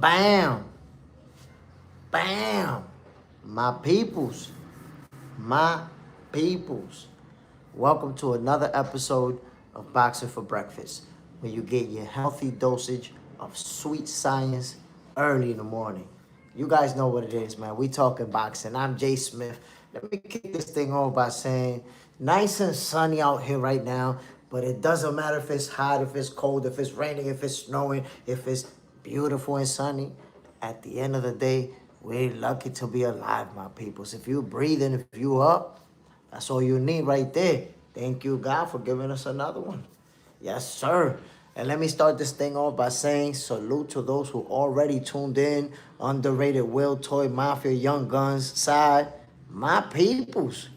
Bam. Bam. My peoples. My peoples. Welcome to another episode of Boxing for Breakfast, where you get your healthy dosage of sweet science early in the morning. You guys know what it is, man. We talking boxing. I'm Jay Smith. Let me kick this thing off by saying, nice and sunny out here right now, but it doesn't matter if it's hot, if it's cold, if it's raining, if it's snowing, if it's beautiful and sunny. At the end of the day, we're lucky to be alive, my peoples. If you're breathing, if you're up, that's all you need right there. Thank you, God, for giving us another one. Yes, sir. And let me start this thing off by saying salute to those who already tuned in. Underrated Will, Toy Mafia, Young Guns side. My peoples.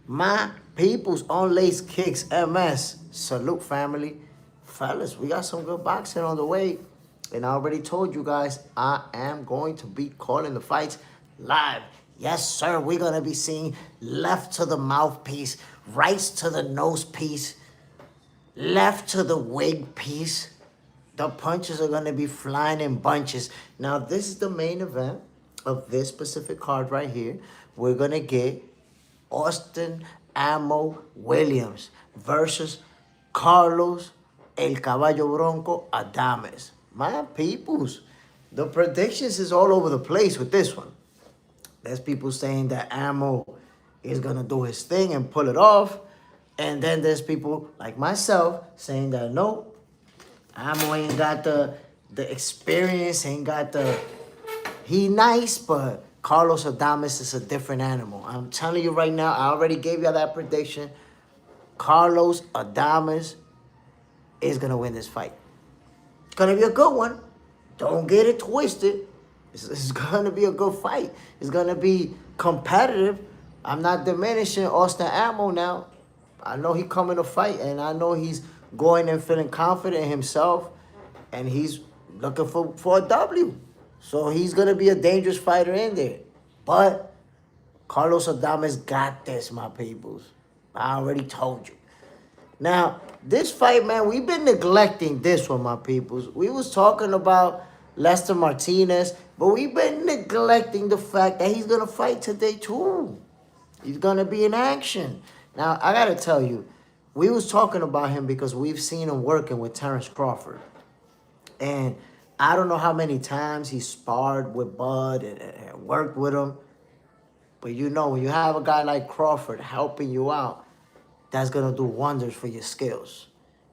My peoples on Lace Kicks MS. Salute, family. Fellas, we got some good boxing on the way. And I already told you guys, I am going to be calling the fights live. Yes, sir. We're going to be seeing left to the mouthpiece, right to the nose piece, left to the wig piece. The punches are going to be flying in bunches. Now, this is the main event of this specific card right here. We're going to get Austin Ammo Williams versus Carlos El Caballo Bronco Adames. My peoples, the predictions is all over the place with this one. There's people saying that Ammo is going to do his thing and pull it off. And then there's people like myself saying that, no, Ammo ain't got the experience, ain't got the... He nice, but Carlos Adames is a different animal. I'm telling you right now, I already gave you that prediction. Carlos Adames is going to win this fight. It's going to be a good one. Don't get it twisted. It's going to be a good fight. It's going to be competitive. I'm not diminishing Austin Ammo now. I know he coming to fight, and I know he's going and feeling confident in himself, and he's looking for a W. So he's going to be a dangerous fighter in there. But Carlos Adames got this, my peoples. I already told you. Now, this fight, man, we've been neglecting this one, my peoples. We was talking about Lester Martinez, but we've been neglecting the fact that he's going to fight today, too. He's going to be in action. Now, I got to tell you, we was talking about him because we've seen him working with Terrence Crawford. And I don't know how many times he sparred with Bud and worked with him. But you know, when you have a guy like Crawford helping you out, that's going to do wonders for your skills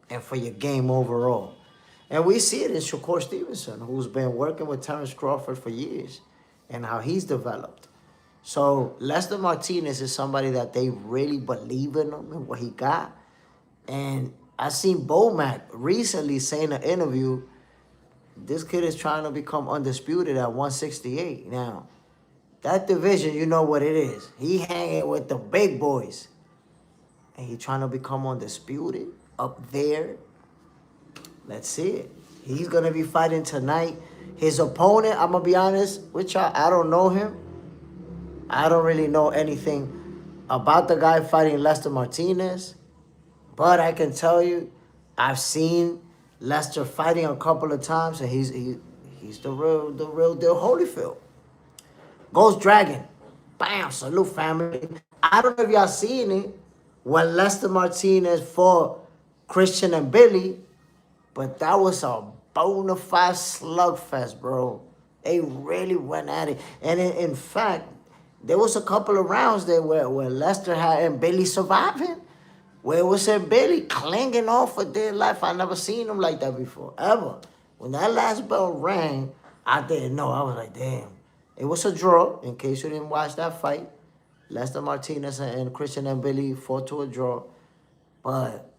and for your game overall. And we see it in Shakur Stevenson, who's been working with Terrence Crawford for years, and how he's developed. So Lester Martinez is somebody that they really believe in him and what he got. And I seen Bomac recently say in an interview, this kid is trying to become undisputed at 168. Now, that division, you know what it is. He hanging with the big boys. And he trying to become undisputed up there. Let's see it. He's going to be fighting tonight. His opponent, I'm going to be honest with y'all, I don't know him. I don't really know anything about the guy fighting Lester Martinez. But I can tell you, I've seen Lester fighting a couple of times, and he's the real deal Holyfield. Ghost Dragon. Bam, salute, family. I don't know if y'all seen it when Lester Martinez fought Christian and Billy, but that was a bona fide slugfest, bro. They really went at it. And in fact, there was a couple of rounds there where Lester had and Billy surviving. Where it was Billy clinging on for dear life. I never seen him like that before, ever. When that last bell rang, I didn't know. I was like, damn. It was a draw, in case you didn't watch that fight. Lester Martinez and Christian and Billy fought to a draw. But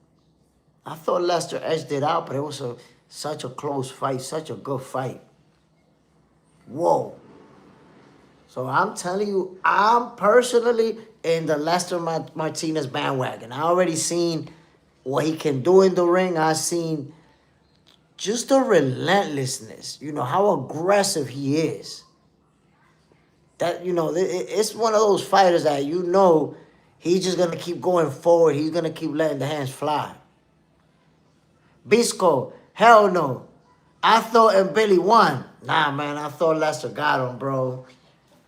I thought Lester edged it out, but it was such a close fight, such a good fight. Whoa. So I'm telling you, I'm personally in the Lester Martinez bandwagon. I already seen what he can do in the ring. I seen just the relentlessness, you know, how aggressive he is. That, you know, it's one of those fighters that, you know, he's just going to keep going forward. He's going to keep letting the hands fly. Bisco, hell no. I thought and Billy won. Nah, man, I thought Lester got him, bro.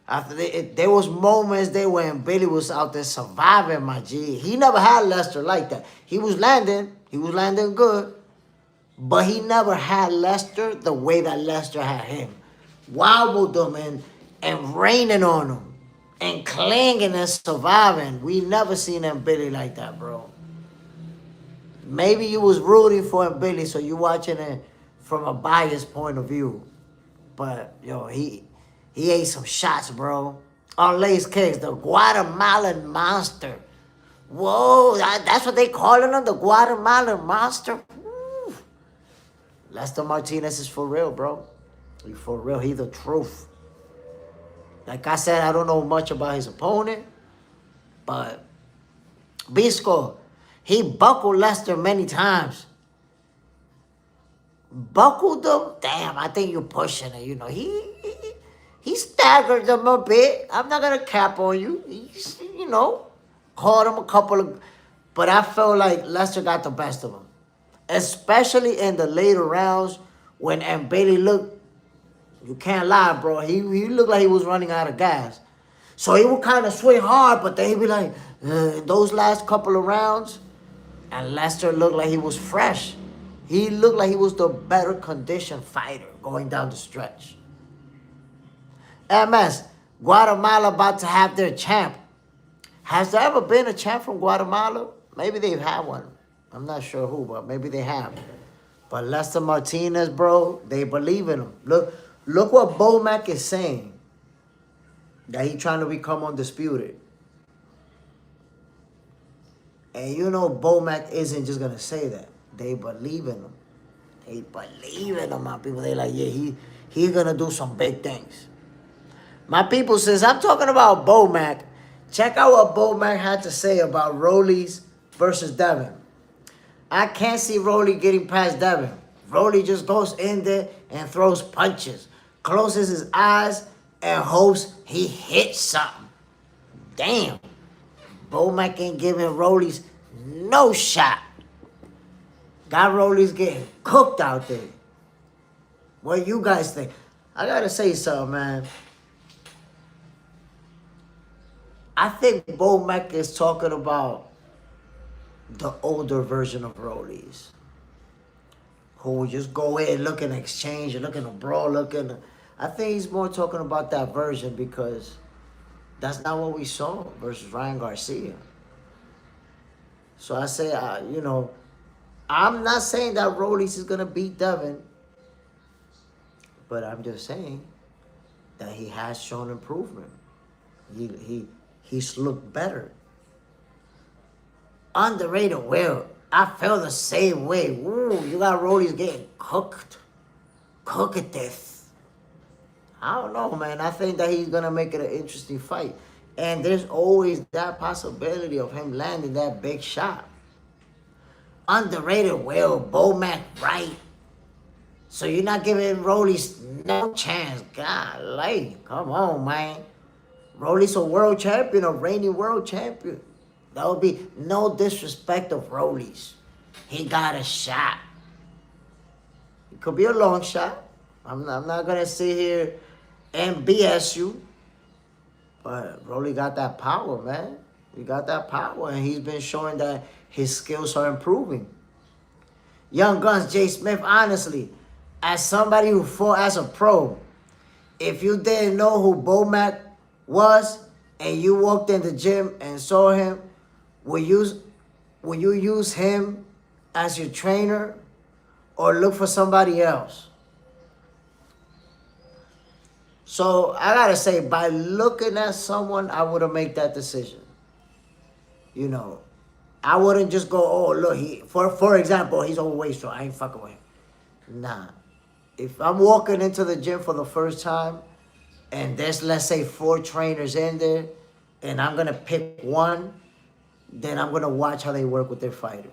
After there was moments there when Billy was out there surviving, my G. He never had Lester like that. He was landing good, but he never had Lester the way that Lester had him. Wobbled him and raining on him and clinging and surviving. We never seen him Billy like that, bro. Maybe you was rooting for him Billy, so you watching it from a biased point of view. But yo, he ate some shots, bro. On Lace Kicks, the Guatemalan monster. Whoa, that's what they calling him, the Guatemalan monster. Woo. Lester Martinez is for real, bro. He for real. He the truth. Like I said, I don't know much about his opponent, but Bisco, he buckled Lester many times. Buckled him? Damn, I think you're pushing it. You know, he staggered them a bit. I'm not gonna cap on you. He's, you know, caught him a couple of, but I felt like Lester got the best of him, especially in the later rounds when Bailey looked. You can't lie, bro. He looked like he was running out of gas, so he would kind of swing hard, but then he'd be like, those last couple of rounds, and Lester looked like he was fresh. He looked like he was the better conditioned fighter going down the stretch. MS, Guatemala about to have their champ. Has there ever been a champ from Guatemala? Maybe they've had one. I'm not sure who, but maybe they have. But Lester Martinez, bro, they believe in him. Look what Bomac is saying. That he trying to become undisputed. And you know Bomac isn't just going to say that. They believe in him. They believe in him, my people. They like, yeah, he's going to do some big things. My people, since I'm talking about Bomac, check out what Bomac had to say about Rollies versus Devin. I can't see Rolly getting past Devin. Rolly just goes in there and throws punches. Closes his eyes and hopes he hits something. Damn. Bomac ain't giving Rollies no shot. Got Rollies getting cooked out there. What you guys think? I gotta say something, man. I think Bomac is talking about the older version of Rollies, who would just go in, looking to exchange, looking to brawl, I think he's more talking about that version because that's not what we saw versus Ryan Garcia. So I say, you know, I'm not saying that Rollies is gonna beat Devin, but I'm just saying that he has shown improvement. He's looked better. Underrated Will. I feel the same way. Ooh, you got Rollies getting cooked. Cook at this. I don't know, man. I think that he's gonna make it an interesting fight. And there's always that possibility of him landing that big shot. Underrated Will, Bomac right. So you're not giving Rollies no chance. Golly, come on, man. Rollies a world champion, a reigning world champion. That would be no disrespect of Rollies. He got a shot. It could be a long shot. I'm not going to sit here and BS you. But Rolly got that power, man. He got that power, and he's been showing that his skills are improving. Young Guns, Jay Smith, honestly, as somebody who fought as a pro, if you didn't know who Bomac was and you walked in the gym and saw him, will you use him as your trainer or look for somebody else? So I gotta say, by looking at someone, I wouldn't make that decision. You know, I wouldn't just go, oh, look, for example, he's overweight, so I ain't fucking with him. Nah. If I'm walking into the gym for the first time and there's, let's say, 4 trainers in there and I'm going to pick one, then I'm going to watch how they work with their fighters.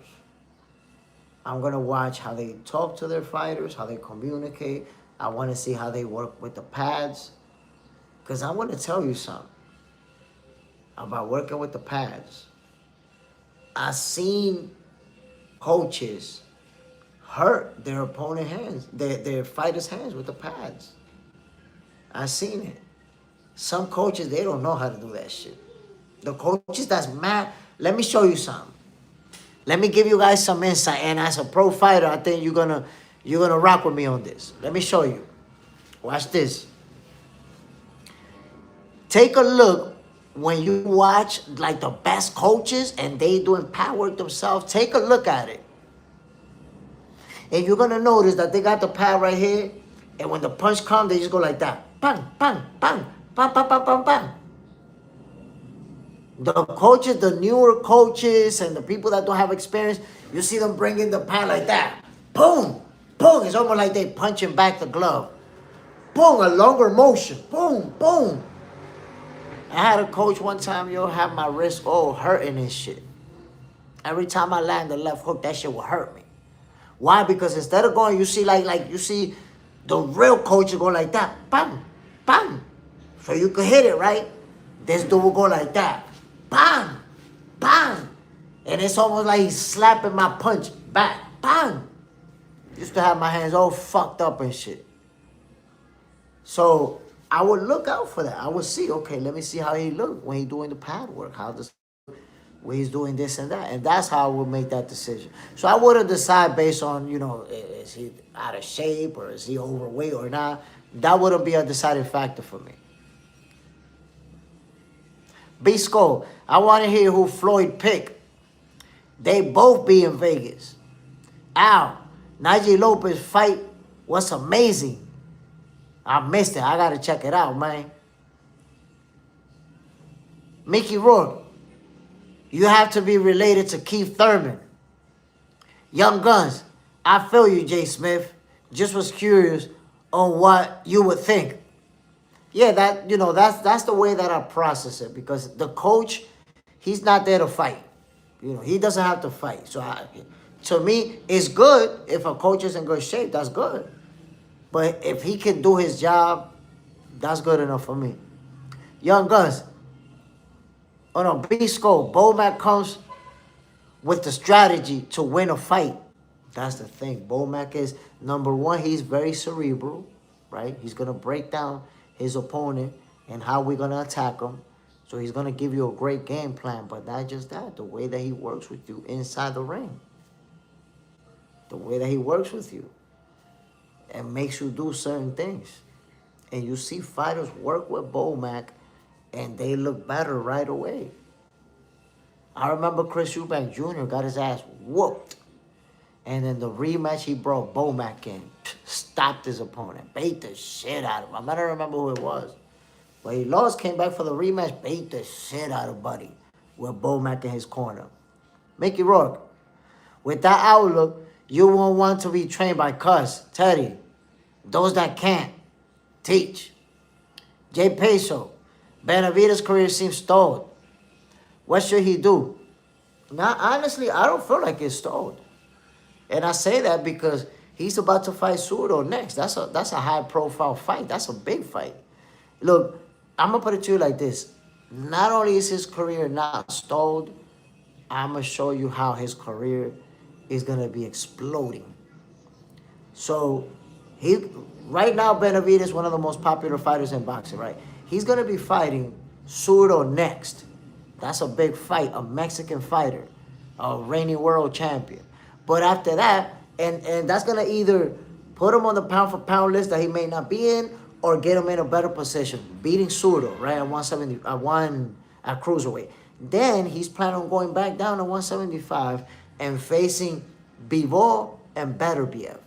I'm going to watch how they talk to their fighters, how they communicate. I want to see how they work with the pads. Because I want to tell you something about working with the pads. I've seen coaches hurt their opponent hands, their fighters' hands with the pads. I seen it. Some coaches, they don't know how to do that shit. The coaches that's mad, let me show you something. Let me give you guys some insight. And as a pro fighter, I think you're gonna rock with me on this. Let me show you. Watch this. Take a look when you watch like the best coaches and they doing pad work themselves. Take a look at it. And you're gonna notice that they got the pad right here. And when the punch comes, they just go like that. Bang, bang, bang, bang, bang, bang, bang, bang. The coaches, the newer coaches, and the people that don't have experience, you see them bringing the pad like that. Boom, boom. It's almost like they punching back the glove. Boom, a longer motion. Boom, boom. I had a coach one time, have my wrist all hurting and shit. Every time I land the left hook, that shit would hurt me. Why? Because instead of going, you see like you see the real coach go like that. Bam, bam. So you could hit it, right? This dude will go like that. Bang, bang. And it's almost like he's slapping my punch back. Bang. Used to have my hands all fucked up and shit. So I would look out for that. I would see, okay, let me see how he look when he's doing the pad work. When he's doing this and that. And that's how I would make that decision. So I wouldn't decide based on, is he out of shape or is he overweight or not. That wouldn't be a deciding factor for me. B-Skull, I want to hear who Floyd picked. They both be in Vegas. Al, Najee Lopez fight was amazing. I missed it. I got to check it out, man. Mickey Rourke, you have to be related to Keith Thurman. Young Guns, I feel you, Jay Smith. Just was curious on what you would think. Yeah, that's the way that I process it, because the coach, he's not there to fight. He doesn't have to fight. So to me, it's good if a coach is in good shape. That's good. But if he can do his job, that's good enough for me. Young Guns, on a B-Skull, Bomac comes with the strategy to win a fight. That's the thing. Bomac is, number one, he's very cerebral, right? He's going to break down his opponent and how we're going to attack him. So he's going to give you a great game plan. But not just that, the way that he works with you inside the ring. The way that he works with you and makes you do certain things. And you see fighters work with Bomac and they look better right away. I remember Chris Eubank Jr. got his ass whooped. And in the rematch, he brought Bomac in. Stopped his opponent. Beat the shit out of him. I don't remember who it was. But he lost, came back for the rematch, beat the shit out of Buddy with Bomac in his corner. Mickey Rourke, with that outlook, you won't want to be trained by Cuz, Teddy. Those that can't, teach. Jay Peso, Benavidez' career seems stalled. What should he do? Now, honestly, I don't feel like it's stalled. And I say that because he's about to fight Zurdo next. That's a high-profile fight. That's a big fight. Look, I'm going to put it to you like this. Not only is his career not stalled, I'm going to show you how his career is going to be exploding. So, right now, Benavidez is one of the most popular fighters in boxing, right? He's going to be fighting Zurdo next. That's a big fight, a Mexican fighter, a reigning world champion. But after that, and that's going to either put him on the pound-for-pound list that he may not be in, or get him in a better position, beating Zurdo, right, at 170, at cruiserweight. Then he's planning on going back down to 175 and facing Bivol and Beterbiev.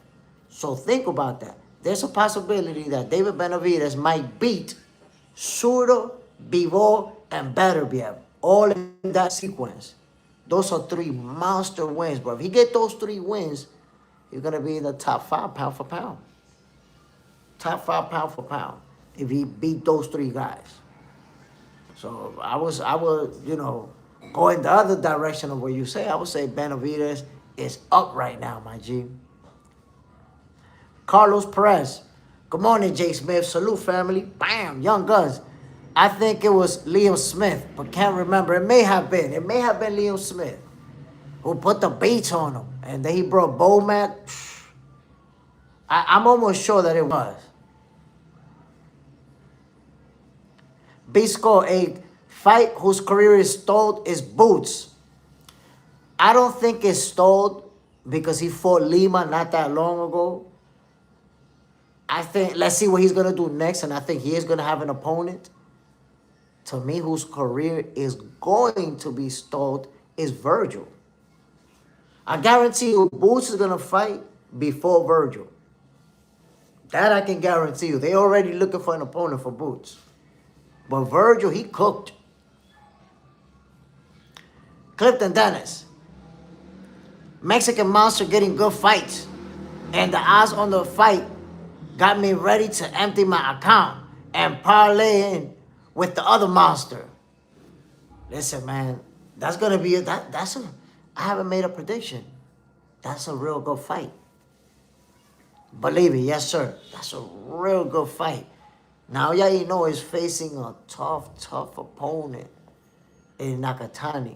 So think about that. There's a possibility that David Benavidez might beat Zurdo, Bivol, and Beterbiev, all in that sequence. Those are 3 monster wins, bro. If he get those 3 wins, he's going to be in the top 5 pound for pound. Top 5 pound for pound if he beat those 3 guys. So I would, go in the other direction of what you say. I would say Benavidez is up right now, my G. Carlos Perez. Good morning, Jay Smith. Salute, family. Bam, Young Guns. I think it was Liam Smith, but can't remember. It may have been Liam Smith who put the beats on him. And then he brought Bomac. I'm almost sure that it was. Bisco, a fight whose career is stalled is Boots. I don't think it's stalled because he fought Lima not that long ago. I think, let's see what he's going to do next, and I think he is going to have an opponent. To me, whose career is going to be stalled is Virgil. I guarantee you Boots is going to fight before Virgil. That I can guarantee you. They already looking for an opponent for Boots. But Virgil, he cooked. Clifton Dennis. Mexican monster getting good fights. And the odds on the fight got me ready to empty my account and parlay in with the other monster. Listen, man, that's gonna be I haven't made a prediction. That's a real good fight. Believe me, yes sir. That's a real good fight. Now Yaino is facing a tough opponent in Nakatani.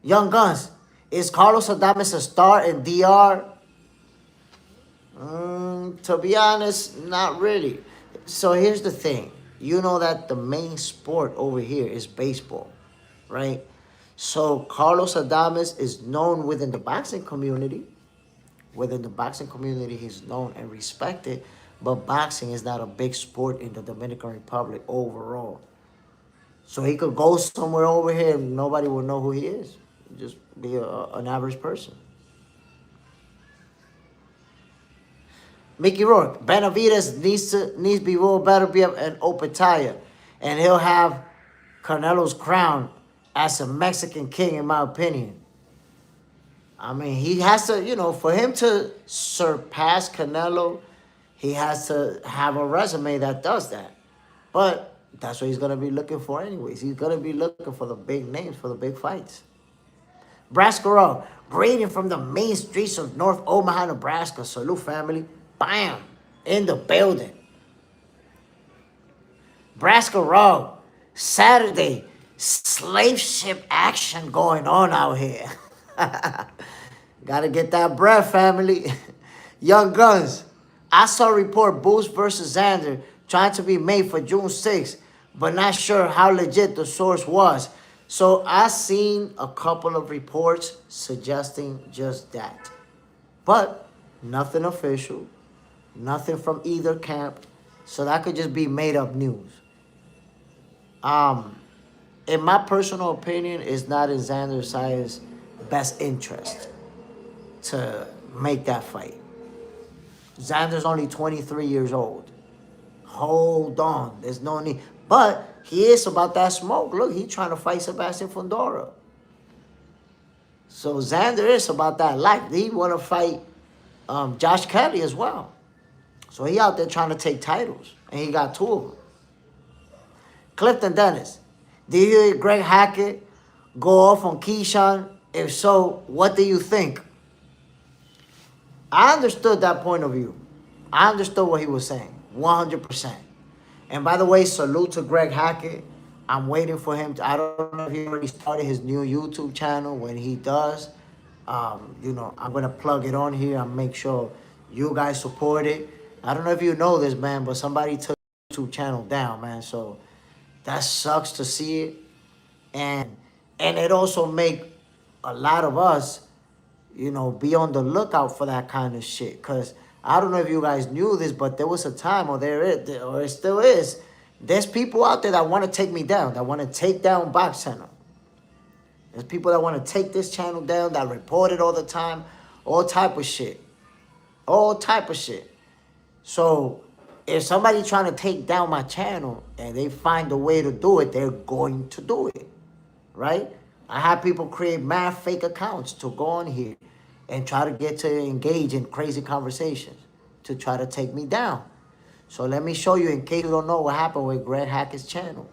Young Guns, is Carlos Adames a star in DR? To be honest, not really. So here's the thing. You know that the main sport over here is baseball, right? So Carlos Adames is known within the boxing community. Within the boxing community, he's known and respected. But boxing is not a big sport in the Dominican Republic overall. So he could go somewhere over here and nobody will know who he is. Just be an average person. Mickey Rourke, Benavidez needs be rolled better, be an open tire. And he'll have Canelo's crown as a Mexican king, in my opinion. I mean, he has to, for him to surpass Canelo, he has to have a resume that does that. But that's what he's going to be looking for anyways. He's going to be looking for the big names, for the big fights. Brascarell, grading from the main streets of North Omaha, Nebraska. Salute, family. Bam! In the building. Brascarell, Saturday, slave ship action going on out here. Gotta get that bread, family. Young Guns, I saw a report Boots versus Xander trying to be made for June 6th, but not sure how legit the source was. So I seen a couple of reports suggesting just that. But nothing official, nothing from either camp. So that could just be made up news. In my personal opinion, it's not in Xander Saya's best interest to make that fight. Xander's only 23 years old. Hold on. There's no need. But he is about that smoke. Look, he's trying to fight Sebastian Fundora. So Xander is about that life. He want to fight Josh Kelly as well. So he out there trying to take titles. And he got two of them. Clifton Dennis. Did you hear Greg Hackett go off on Keyshawn? If so, what do you think? I understood that point of view. I understood what he was saying. 100%. And by the way, salute to Greg Hackett. I'm waiting for him. I don't know if he already started his new YouTube channel. When he does, I'm going to plug it on here and make sure you guys support it. I don't know if you know this, man, but somebody took the YouTube channel down, man. So that sucks to see it. And it also make a lot of us, be on the lookout for that kind of shit. Because I don't know if you guys knew this, but there was a time, or it still is, there's people out there that want to take me down, that want to take down Box Channel. There's people that want to take this channel down, that report it all the time, all type of shit. All type of shit. So if somebody trying to take down my channel and they find a way to do it, they're going to do it, right? I have people create mad fake accounts to go on here and try to get to engage in crazy conversations to try to take me down. So let me show you, in case you don't know what happened with Greg Hackett's channel.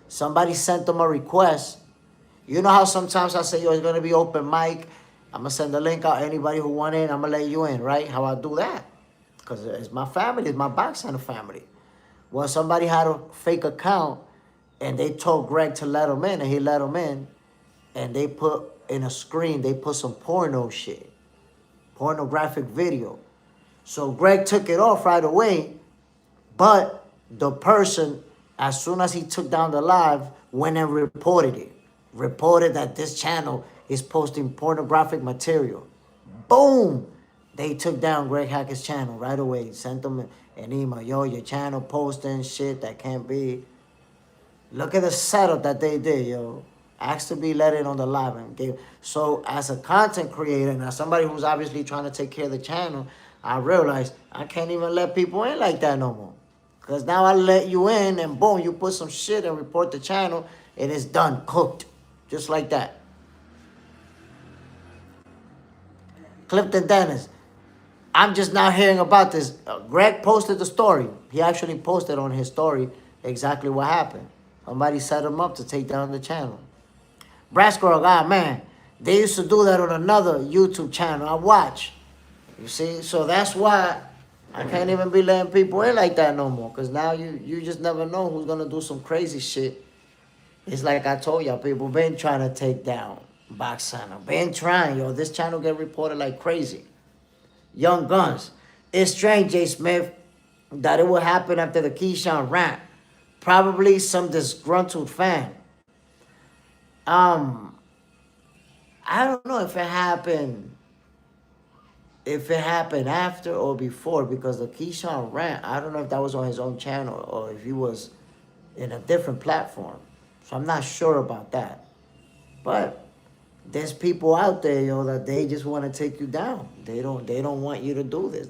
Somebody sent them a request. You know how sometimes I say, yo, it's going to be open mic. I'm going to send the link out. Anybody who want in, I'm going to let you in, right? How I do that? Because it's my family. It's my Box Channel family. Well, somebody had a fake account, and they told Greg to let him in, and he let him in. And they put in a screen, they put some porno shit. Pornographic video. So Greg took it off right away, but the person, as soon as he took down the live, went and reported it. Reported that this channel is posting pornographic material. Boom! They took down Greg Hackett's channel right away. Sent them an email. Yo, your channel posting shit that can't be. Look at the setup that they did, yo. Asked to be let in on the live and gave. So as a content creator, and as somebody who's obviously trying to take care of the channel, I realized I can't even let people in like that no more. Because now I let you in and boom, you put some shit and report the channel and it's done, cooked. Just like that. Clifton Dennis. I'm just now hearing about this. Greg posted the story. He actually posted on his story exactly what happened. Somebody set him up to take down the channel. Brasco, ah man, they used to do that on another YouTube channel I watch. You see? So that's why I can't even be letting people in like that no more. Because now you just never know who's going to do some crazy shit. It's like I told y'all, people been trying to take down Box Center. Been trying, yo. This channel get reported like crazy. Young Guns. It's strange, Jay Smith, that it will happen after the Keyshawn rant. Probably some disgruntled fan. I don't know if it happened after or before, because the Keyshawn rant, I don't know if that was on his own channel or if he was in a different platform. So I'm not sure about that. But there's people out there, yo, that they just want to take you down. They don't want you to do this.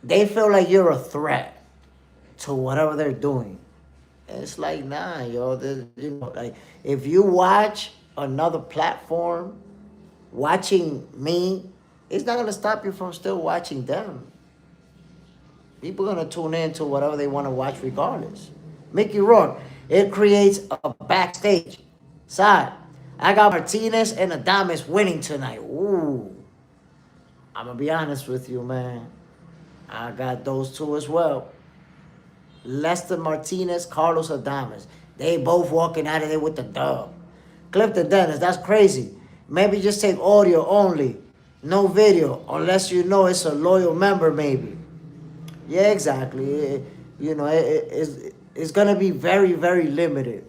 They feel like you're a threat to whatever they're doing. And it's like, nah, yo, you know, like if you watch another platform, watching me, it's not gonna stop you from still watching them. People are gonna tune in to whatever they want to watch regardless. Mickey Rourke, it creates a backstage side. I got Martinez and Adames winning tonight. Ooh. I'm gonna be honest with you, man. I got those two as well. Lester Martinez, Carlos Adames. They both walking out of there with the dub. Clifton Dennis, that's crazy. Maybe just take audio only. No video, unless you know it's a loyal member, maybe. Yeah, exactly. You know, it's going to be very, very limited.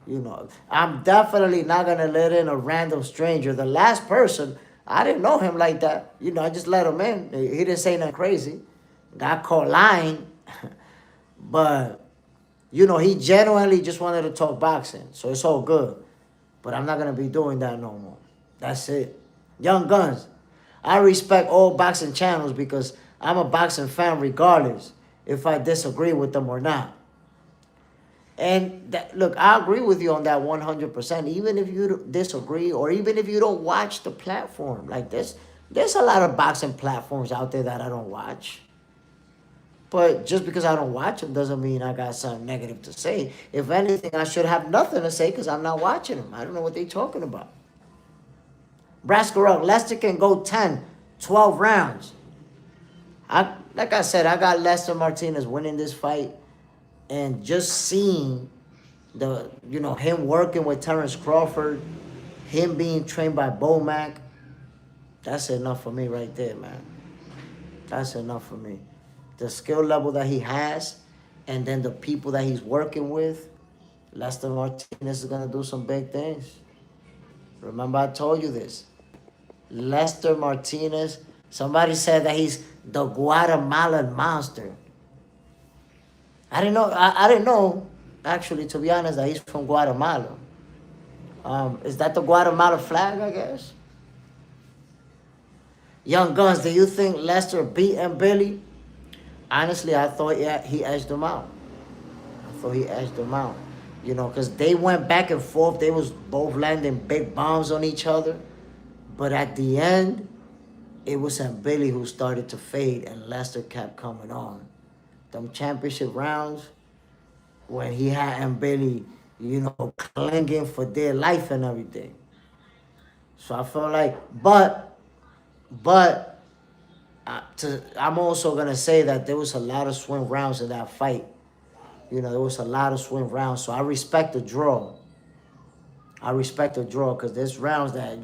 You know, I'm definitely not going to let in a random stranger. The last person, I didn't know him like that. You know, I just let him in. He didn't say nothing crazy. Got caught lying. But, you know, he genuinely just wanted to talk boxing. So it's all good. But I'm not going to be doing that no more. That's it. Young Guns. I respect all boxing channels because I'm a boxing fan regardless if I disagree with them or not. And look, I agree with you on that 100%. Even if you disagree or even if you don't watch the platform. Like there's a lot of boxing platforms out there that I don't watch. But just because I don't watch them doesn't mean I got something negative to say. If anything, I should have nothing to say because I'm not watching them. I don't know what they're talking about. Brasco, Lester can go 10, 12 rounds. Like I said, I got Lester Martinez winning this fight. And just seeing him working with Terrence Crawford, him being trained by Bomac, that's enough for me right there, man. That's enough for me. The skill level that he has, and then the people that he's working with, Lester Martinez is going to do some big things. Remember I told you this. Lester Martinez, somebody said that he's the Guatemalan monster. I didn't know. I didn't know, actually, to be honest, that he's from Guatemala. Is that the Guatemala flag, I guess? Young Guns, do you think Lester beat Billy? Honestly, I thought he edged him out. You know, because they went back and forth. They was both landing big bombs on each other. But at the end, it was Billy who started to fade and Lester kept coming on. Them championship rounds, when he had Billy, clinging for their life and everything. So I felt like, but I'm also going to say that there was a lot of swing rounds in that fight. There was a lot of swing rounds. So I respect the draw. Because there's rounds that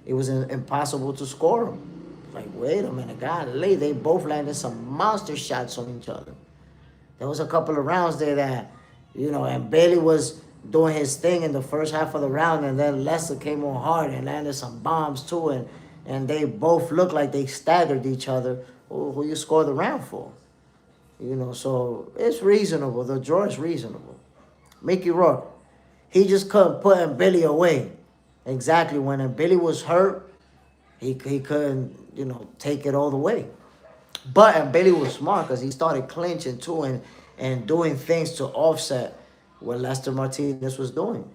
it was impossible to score them. Like, wait a minute, golly, they both landed some monster shots on each other. There was a couple of rounds there that, and Bailey was doing his thing in the first half of the round, and then Lester came on hard and landed some bombs too, and they both looked like they staggered each other. Who you score the round for? So it's reasonable. The draw is reasonable. Mickey Rourke, he just couldn't put Billy away. Exactly. When Billy was hurt, he couldn't, take it all the way. But Billy was smart because he started clinching too and doing things to offset what Lester Martinez was doing.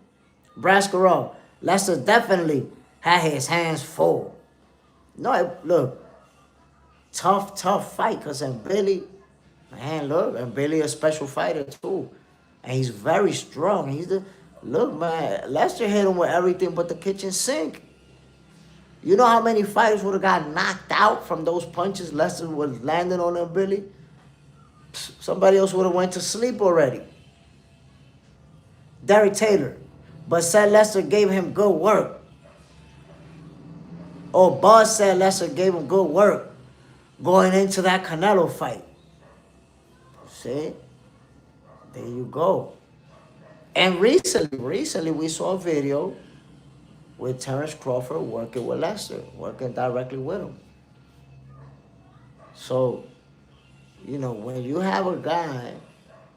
Brascarol, Lester definitely had his hands full. No, look, tough fight because Billy, man, look, and Billy a special fighter too. And he's very strong. Look, man, Lester hit him with everything but the kitchen sink. You know how many fighters would have got knocked out from those punches Lester was landing on them, Billy? Somebody else would have went to sleep already. Derek Taylor, but said Lester gave him good work. Or Buzz said Lester gave him good work going into that Canelo fight. See? There you go. And recently we saw a video with Terrence Crawford working with Lester, working directly with him. So, when you have a guy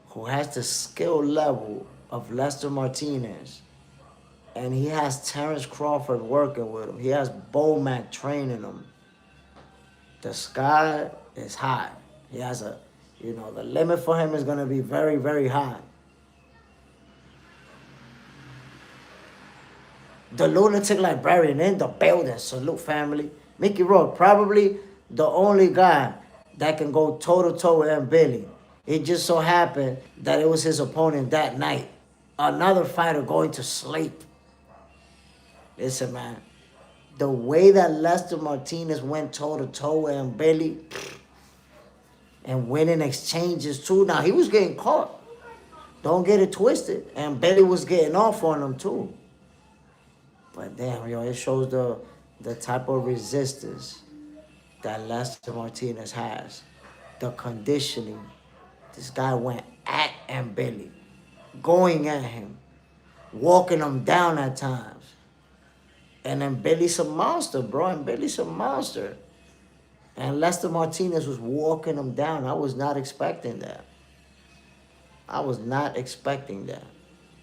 who has the skill level of Lester Martinez, and he has Terrence Crawford working with him, he has Bomac training him, the sky is high. He has the limit for him is going to be very, very high. The lunatic librarian in the building. Salute, family. Mickey Rourke, probably the only guy that can go toe-to-toe with Billy. It just so happened that it was his opponent that night. Another fighter going to sleep. Listen, man. The way that Lester Martinez went toe-to-toe with Billy and winning exchanges too. Now, he was getting caught. Don't get it twisted. And Billy was getting off on him too. But damn, it shows the type of resistance that Lester Martinez has. The conditioning. This guy went at Billy, going at him, walking him down at times. And then Billy's a monster, bro. And Billy's a monster. And Lester Martinez was walking him down. I was not expecting that. I was not expecting that.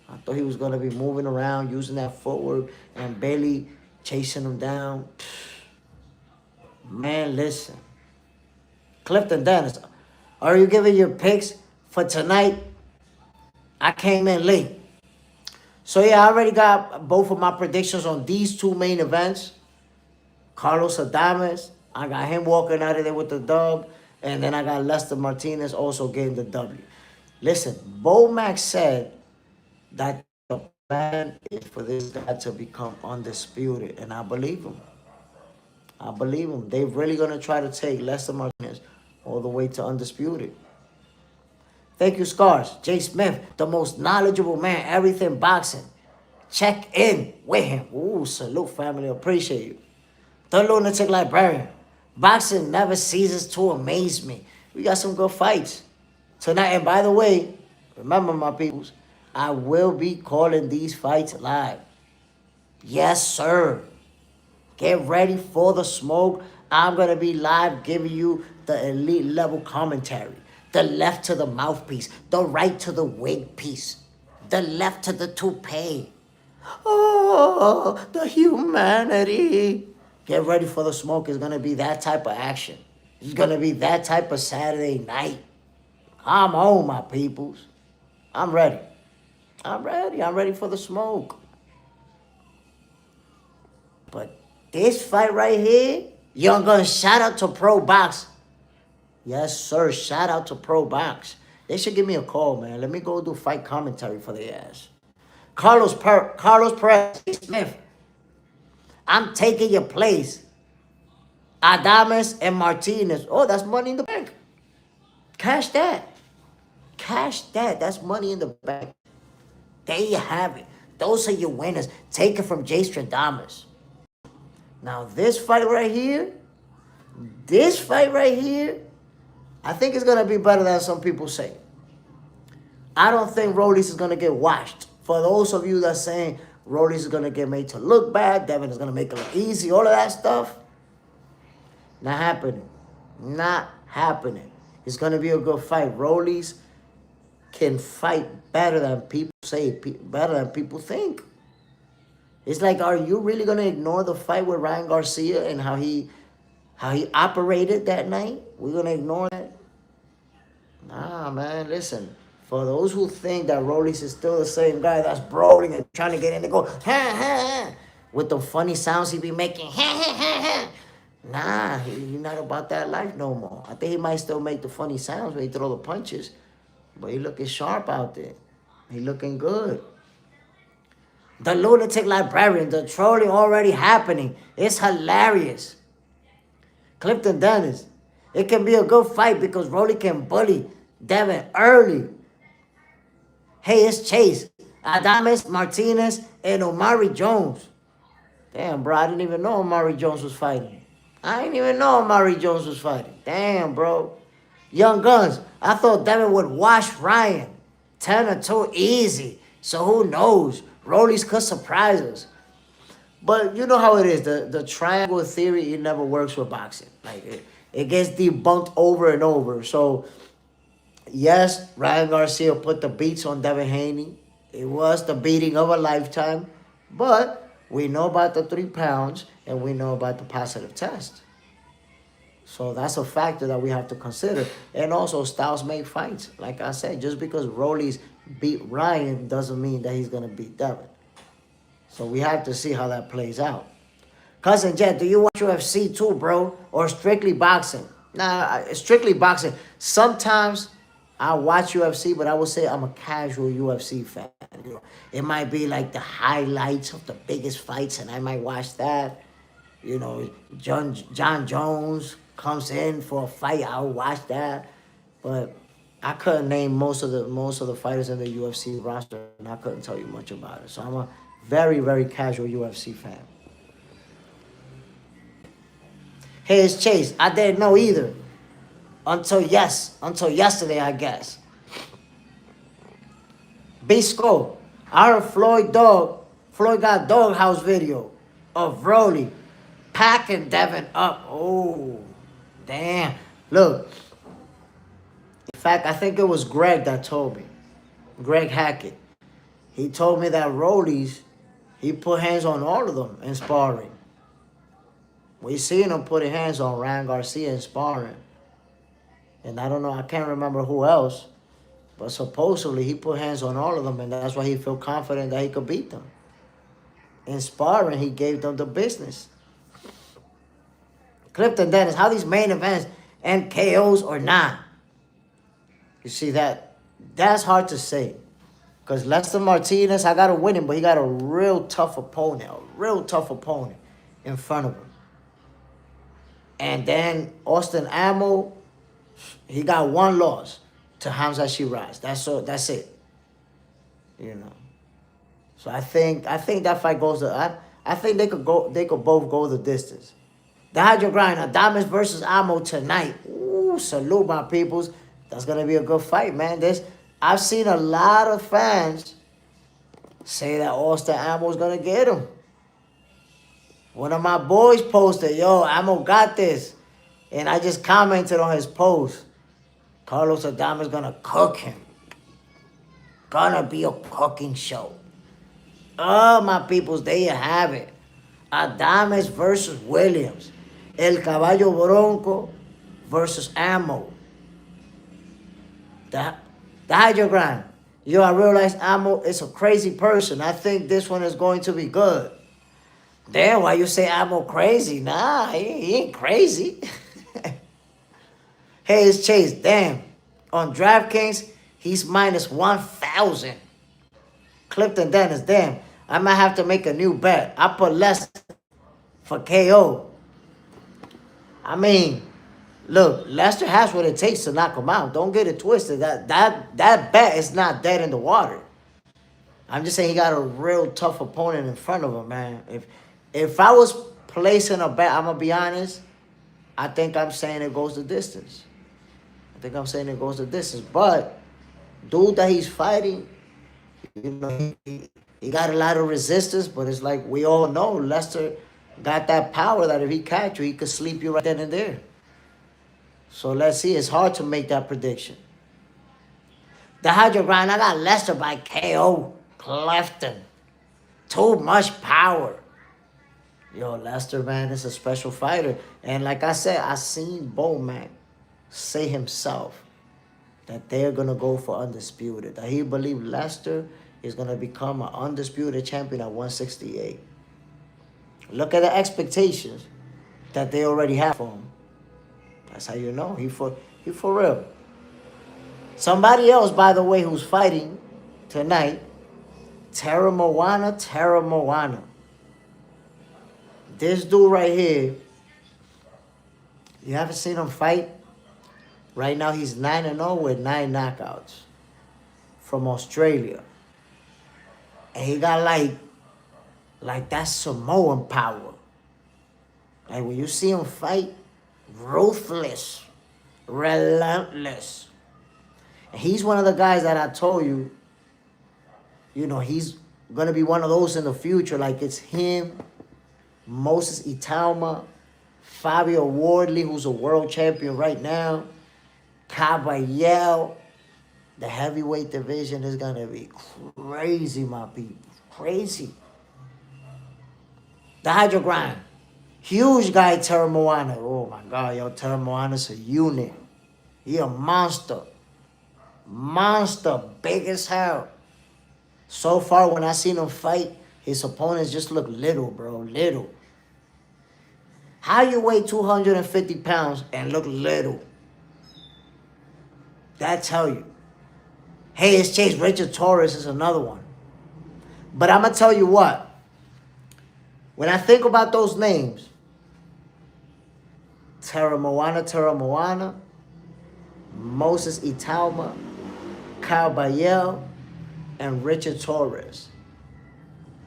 I thought he was going to be moving around, using that footwork, and Bailey chasing him down. Man, listen. Clifton Dennis, are you giving your picks for tonight? I came in late. So, yeah, I already got both of my predictions on these two main events. Carlos Adames, I got him walking out of there with the dub. And then I got Lester Martinez also getting the W. Listen, Bomac said that the plan is for this guy to become undisputed. And I believe him. I believe him. They're really going to try to take Lester Martinez all the way to undisputed. Thank you, Scars. Jay Smith, the most knowledgeable man, everything boxing. Check in with him. Ooh, salute, family. Appreciate you. The lunatic librarian. Boxing never ceases to amaze me. We got some good fights tonight. And by the way, remember, my peoples, I will be calling these fights live. Yes, sir. Get ready for the smoke. I'm going to be live giving you the elite level commentary. The left to the mouthpiece. The right to the wig piece. The left to the toupee. Oh, the humanity. Get ready for the smoke. It's going to be that type of action. It's going to be that type of Saturday night. I'm on, my peoples. I'm ready. I'm ready. I'm ready for the smoke. But this fight right here, young gun, shout out to Pro Box. Yes, sir. Shout out to Pro Box. They should give me a call, man. Let me go do fight commentary for their ass. Carlos Perez Smith. I'm taking your place. Adames and Martinez. Oh, that's money in the bank. Cash that. Cash that. That's money in the bank. There you have it. Those are your winners. Take it from Jay Stradamus. Now, this fight right here, This fight right here, I think it's gonna be better than some people say. I don't think Rollies is gonna get washed. For those of you that's saying Rollies is gonna get made to look bad, Devin is gonna make it look easy, all of that stuff, not happening. Not happening. It's gonna be a good fight. Rollies can fight better than people say, better than people think. It's like, are you really gonna ignore the fight with Ryan Garcia and how he operated that night? We're gonna ignore that? Nah, man. Listen, for those who think that Rollies is still the same guy that's brawling and trying to get in and go ha ha ha with the funny sounds he be making ha ha ha ha. Nah, he's not about that life no more. I think he might still make the funny sounds when he throw the punches, but he looking sharp out there. He looking good. The lunatic librarian, the trolling already happening. It's hilarious. Clifton Dennis. It can be a good fight because Rolly can bully Devin early. Hey, it's Chase, Adames, Martinez, and Omari Jones. Damn, bro, I didn't even know Omari Jones was fighting. I didn't even know Omari Jones was fighting. Damn, bro. Young Guns. I thought Devin would wash Ryan. 10-2 easy. So who knows? Rollies could surprise us. But you know how it is. The triangle theory, it never works with boxing. Like it gets debunked over and over. So yes, Ryan Garcia put the beats on Devin Haney. It was the beating of a lifetime. But we know about the 3 pounds and we know about the positive test. So that's a factor that we have to consider. And also, styles make fights. Like I said, just because Rollies beat Ryan doesn't mean that he's going to beat Devin. So we have to see how that plays out. Cousin Jet, do you watch UFC too, bro? Or strictly boxing? Nah, strictly boxing. Sometimes I watch UFC, but I would say I'm a casual UFC fan. You know, it might be like the highlights of the biggest fights, and I might watch that. You know, John Jones comes in for a fight, I'll watch that. But I couldn't name most of the fighters in the UFC roster, and I couldn't tell you much about it. So I'm a very, very casual UFC fan. Hey, it's Chase. I didn't know either. Until yesterday, I guess. Bisco, I heard Floyd got doghouse video of Rolly packing Devin up. Oh, damn. Look. In fact, I think it was Greg that told me. Greg Hackett. He told me that Rollies, he put hands on all of them in sparring. We seen him putting hands on Ryan Garcia in sparring. And I don't know, I can't remember who else. But supposedly he put hands on all of them, and that's why he felt confident that he could beat them. In sparring, he gave them the business. Clifton Dennis, how these main events end KOs or not? You see that? That's hard to say. Because Lester Martinez, I got to win him, but he got a real tough opponent. In front of him. And then Austin Ammo, he got one loss to Hamza Shiraz. That's it. You know. So I think that fight goes I think they could both go the distance. The Hydro Grind, Adames versus Ammo tonight. Ooh, salute my peoples. That's gonna be a good fight, man. I've seen a lot of fans say that Austin Ammo's gonna get him. One of my boys posted, yo, Ammo got this. And I just commented on his post. Carlos Adames gonna cook him. Gonna be a cooking show. Oh, my peoples, there you have it. Adames versus Williams. El Caballo Bronco versus Ammo. The Hydro Grind. Yo, I realize Ammo is a crazy person. I think this one is going to be good. Damn, why you say Ammo crazy? Nah, he ain't crazy. Hey, it's Chase. Damn. On DraftKings, he's minus 1,000. Clifton Dennis. Damn. I might have to make a new bet. I put less for KO. I mean, look, Lester has what it takes to knock him out. Don't get it twisted. That bet is not dead in the water. I'm just saying he got a real tough opponent in front of him, man. If I was placing a bet, I'm gonna be honest, I think I'm saying it goes the distance. But dude that he's fighting, he got a lot of resistance, but it's like we all know Lester got that power that if he catch you, he could sleep you right then and there. So let's see. It's hard to make that prediction. The Hydro Grind, I got Lester by KO. Clifton. Too much power. Yo, Lester, man, is a special fighter. And like I said, I seen Bowman say himself that they're going to go for undisputed. That he believed Lester is going to become an undisputed champion at 168. Look at the expectations that they already have for him. That's how you know. He for real. Somebody else, by the way, who's fighting tonight, Terra Moana. This dude right here, you haven't seen him fight? Right now he's 9-0 with 9 knockouts from Australia. And he got like that Samoan power. Like when you see him fight, ruthless, relentless. And he's one of the guys that I told you, he's going to be one of those in the future. Like it's him, Moses Italma, Fabio Wardley, who's a world champion right now, Caballero. The heavyweight division is going to be crazy, my people. Crazy. The Hydro Grind. Huge guy, Terra Moana. Oh, my God, yo, Terra Moana's a unit. He a monster. Monster. Big as hell. So far, when I seen him fight, his opponents just look little, bro. Little. How you weigh 250 pounds and look little? That tell you. Hey, it's Chase. Richard Torres is another one. But I'm going to tell you what. When I think about those names, Terra Moana, Moses Italma, Caballero, and Richard Torres.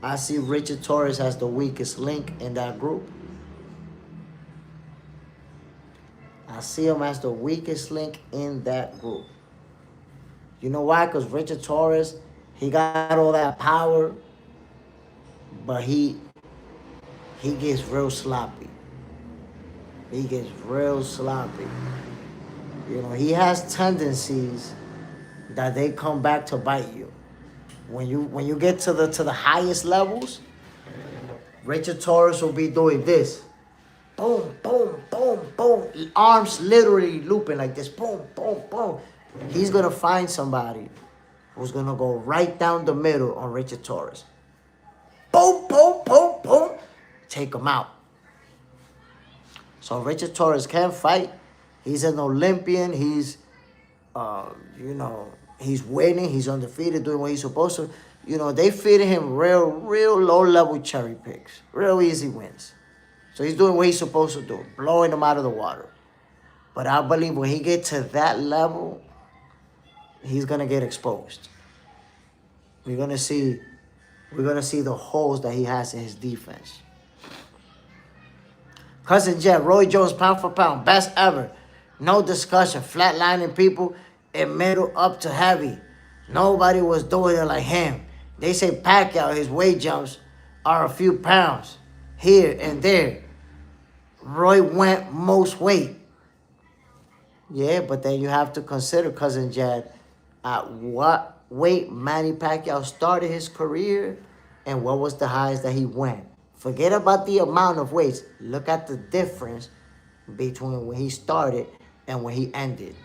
I see Richard Torres as the weakest link in that group. I see him as the weakest link in that group. You know why? Because Richard Torres, he got all that power, but he gets real sloppy. He has tendencies that they come back to bite you. When you get to the highest levels, Richard Torres will be doing this. Boom, boom, boom, boom. Arms literally looping like this. Boom, boom, boom. He's going to find somebody who's going to go right down the middle on Richard Torres. Boom, boom, boom, boom. Take him out. So Richard Torres can fight. He's an Olympian. He's, he's winning. He's undefeated, doing what he's supposed to. They feeding him real low-level cherry picks. Real easy wins. So he's doing what he's supposed to do, blowing them out of the water. But I believe when he gets to that level, he's gonna get exposed. We're gonna see the holes that he has in his defense. Cousin Jet, Roy Jones, pound for pound, best ever. No discussion. Flatlining people in middle up to heavy. Nobody was doing it like him. They say Pacquiao, his weight jumps are a few pounds here and there. Roy went most weight. Yeah, but then you have to consider, Cousin Jad, at what weight Manny Pacquiao started his career and what was the highest that he went. Forget about the amount of weights. Look at the difference between when he started and when he ended.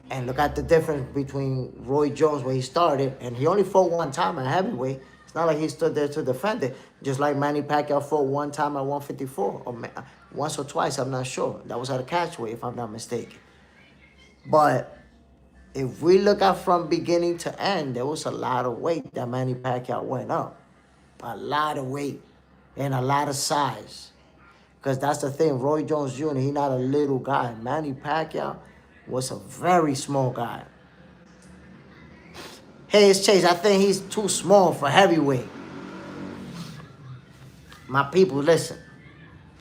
And look at the difference between Roy Jones when he started, and he only fought one time at heavyweight. It's not like he stood there to defend it. Just like Manny Pacquiao fought one time at 154, or once or twice, I'm not sure. That was at a catchweight, if I'm not mistaken. But if we look at from beginning to end, there was a lot of weight that Manny Pacquiao went up. A lot of weight and a lot of size. Because that's the thing, Roy Jones Jr., he's not a little guy. Manny Pacquiao was a very small guy. Hey, it's Chase. I think he's too small for heavyweight. My people, listen.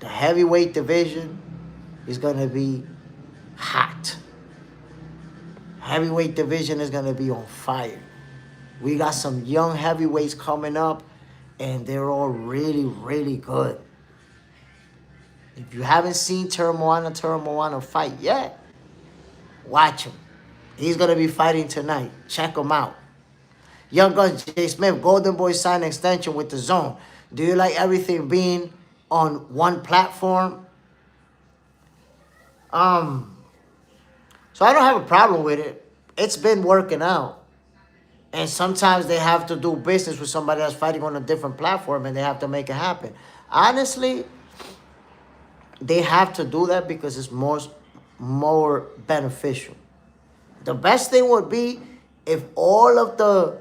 The heavyweight division is going to be hot. Heavyweight division is going to be on fire. We got some young heavyweights coming up, and they're all really, really good. If you haven't seen Moana fight yet, watch him. He's going to be fighting tonight. Check him out. Young Guns, Jay Smith, Golden Boy signed an extension with the Zone. Do you like everything being on one platform? So I don't have a problem with it. It's been working out. And sometimes they have to do business with somebody that's fighting on a different platform, and they have to make it happen. Honestly, they have to do that because it's more beneficial. The best thing would be if all of the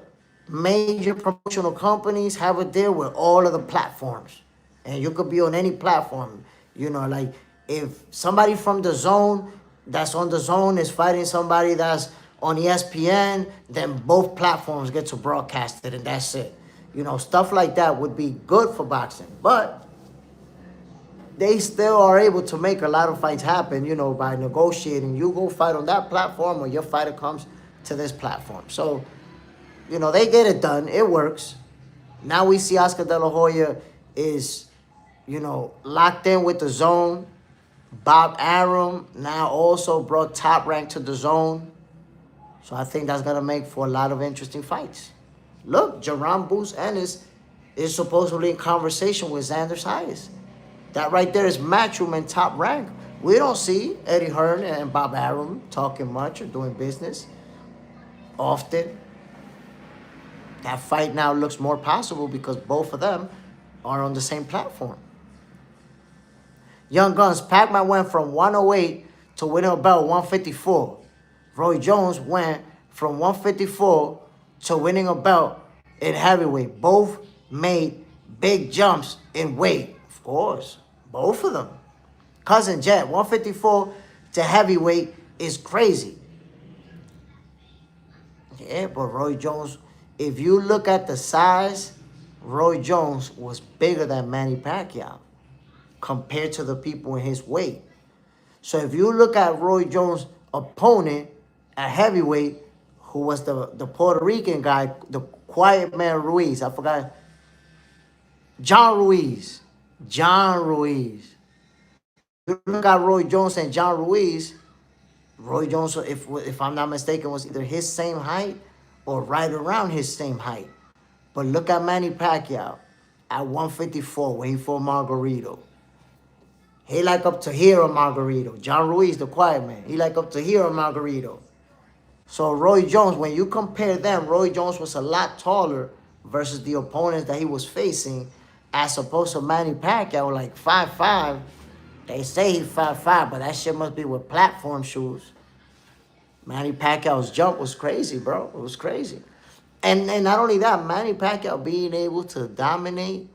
major promotional companies have a deal with all of the platforms. And you could be on any platform. You know, like if somebody from the Zone that's on the Zone is fighting somebody that's on ESPN, then both platforms get to broadcast it, and that's it. You know, stuff like that would be good for boxing. But they still are able to make a lot of fights happen, you know, by negotiating. You go fight on that platform, or your fighter comes to this platform. So, you know, they get it done. It works. Now we see Oscar De La Hoya is, you know, locked in with the Zone. Bob Arum now also brought Top Rank to the Zone. So I think that's going to make for a lot of interesting fights. Look, Jerome Bruce Ennis is supposedly in conversation with Xander Zayas. That right there is Matchroom and Top Rank. We don't see Eddie Hearn and Bob Arum talking much or doing business often. That fight now looks more possible because both of them are on the same platform. Young Guns, Pac-Man went from 108 to winning a belt 154. Roy Jones went from 154 to winning a belt in heavyweight. Both made big jumps in weight. Of course, both of them. Cousin Jet, 154 to heavyweight is crazy. Yeah, but Roy Jones, if you look at the size, Roy Jones was bigger than Manny Pacquiao compared to the people in his weight. So if you look at Roy Jones' opponent at heavyweight, who was the Puerto Rican guy, the quiet man Ruiz, I forgot. John Ruiz. You look at Roy Jones and John Ruiz. Roy Jones, if I'm not mistaken, was either his same height or right around his same height. But look at Manny Pacquiao at 154 when he fought Margarito. He like up to here on Margarito. John Ruiz, the quiet man, he like up to here on Margarito. So Roy Jones, when you compare them, Roy Jones was a lot taller versus the opponents that he was facing, as opposed to Manny Pacquiao, like 5'5". They say he's 5'5", but that shit must be with platform shoes. Manny Pacquiao's jump was crazy, bro. It was crazy. And not only that, Manny Pacquiao being able to dominate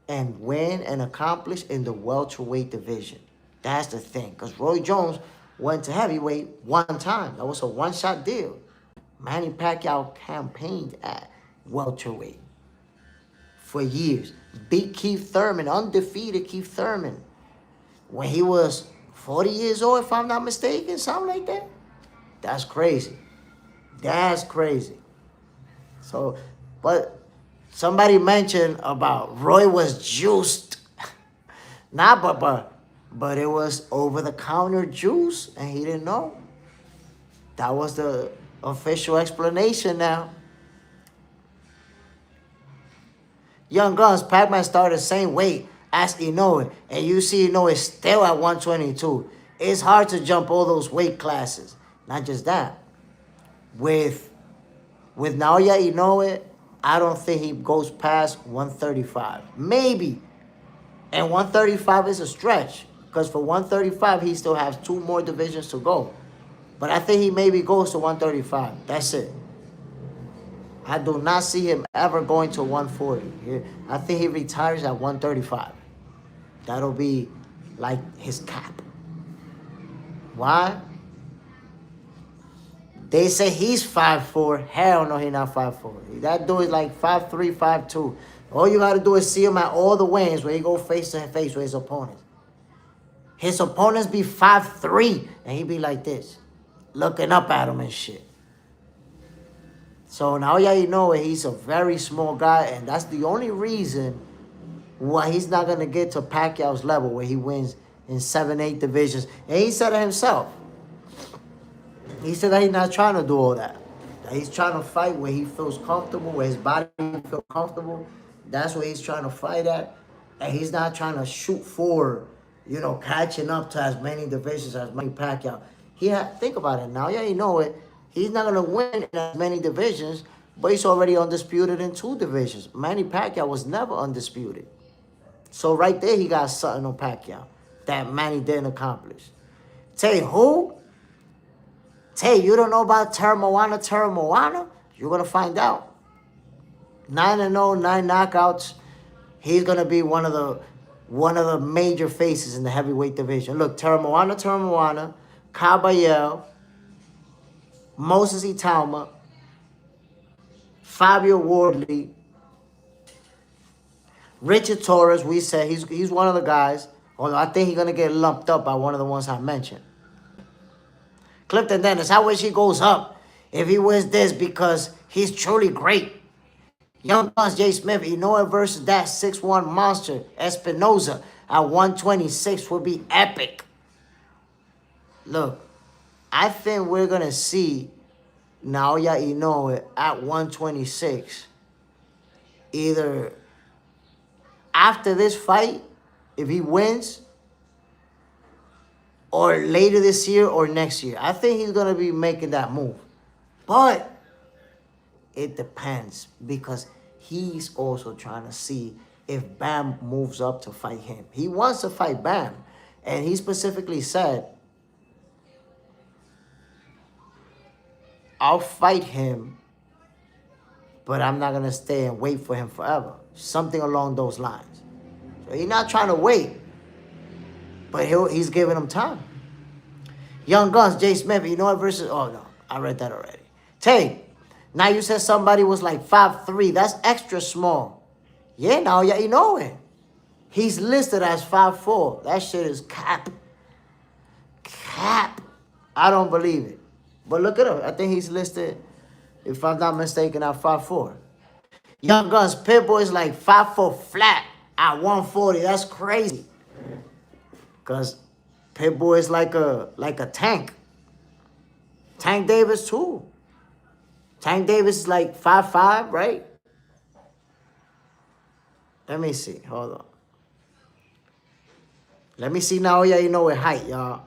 and win and accomplish in the welterweight division. That's the thing. Because Roy Jones went to heavyweight one time. That was a one-shot deal. Manny Pacquiao campaigned at welterweight for years. Beat Keith Thurman, undefeated Keith Thurman, when he was 40 years old, if I'm not mistaken, something like that. That's crazy. That's crazy. So, but somebody mentioned about Roy was juiced. Nah, but it was over-the-counter juice, and he didn't know. That was the official explanation now. Young Guns, Pac-Man started the same weight as Inoue, and you see Inoue still at 122. It's hard to jump all those weight classes. Not just that. With Naoya Inoue, I don't think he goes past 135. Maybe. And 135 is a stretch, because for 135, he still has 2 more divisions to go. But I think he maybe goes to 135. That's it. I do not see him ever going to 140. I think he retires at 135. That'll be like his cap. Why? They say he's 5'4". Hell no, he's not 5'4". That dude is like 5'3", 5'2". All you got to do is see him at all the weigh-ins where he go face to face with his opponents. His opponents be 5'3", and he be like this, looking up at him and shit. So now you know he's a very small guy, and that's the only reason why he's not going to get to Pacquiao's level where he wins in 7, 8 divisions. And he said it himself. He said that he's not trying to do all that. That he's trying to fight where he feels comfortable, where his body feels comfortable. That's where he's trying to fight at. And he's not trying to shoot for, catching up to as many divisions as Manny Pacquiao. Think about it now. Yeah, you know it. He's not going to win in as many divisions, but he's already undisputed in 2 divisions. Manny Pacquiao was never undisputed. So right there, he got something on Pacquiao that Manny didn't accomplish. Tell you who? Tell you don't know about Terra Moana? You're going to find out. 9-0, 9 knockouts. He's going to be one of the major faces in the heavyweight division. Look, Terra Moana, Caballero, Moses Itauma, Fabio Wardley, Richard Torres. We said he's one of the guys. Although I think he's going to get lumped up by one of the ones I mentioned. Clifton Dennis, I wish he goes up if he wins this because he's truly great. Young Guns, Jay Smith, Inoue versus that 6'1" monster, Espinoza, at 126 would be epic. Look, I think we're going to see Naoya Inoue at 126. Either after this fight, if he wins, or later this year or next year. I think he's going to be making that move. But it depends because he's also trying to see if Bam moves up to fight him. He wants to fight Bam. And he specifically said, I'll fight him, but I'm not going to stay and wait for him forever. Something along those lines. So he's not trying to wait. But he's giving him time. Young Guns, Jay Smith, Inoue versus... Oh, no. I read that already. Tay, now you said somebody was like 5'3". That's extra small. Yeah, now you know it. He's listed as 5'4". That shit is cap. Cap. I don't believe it. But look at him. I think he's listed, if I'm not mistaken, at 5'4". Young Guns, Pitbull is like 5'4" flat at 140. That's crazy. Because Pitbull is like a tank. Tank Davis too. Tank Davis is like 5'5", right? Let me see. Hold on. Let me see now. Yeah, you know what height, y'all.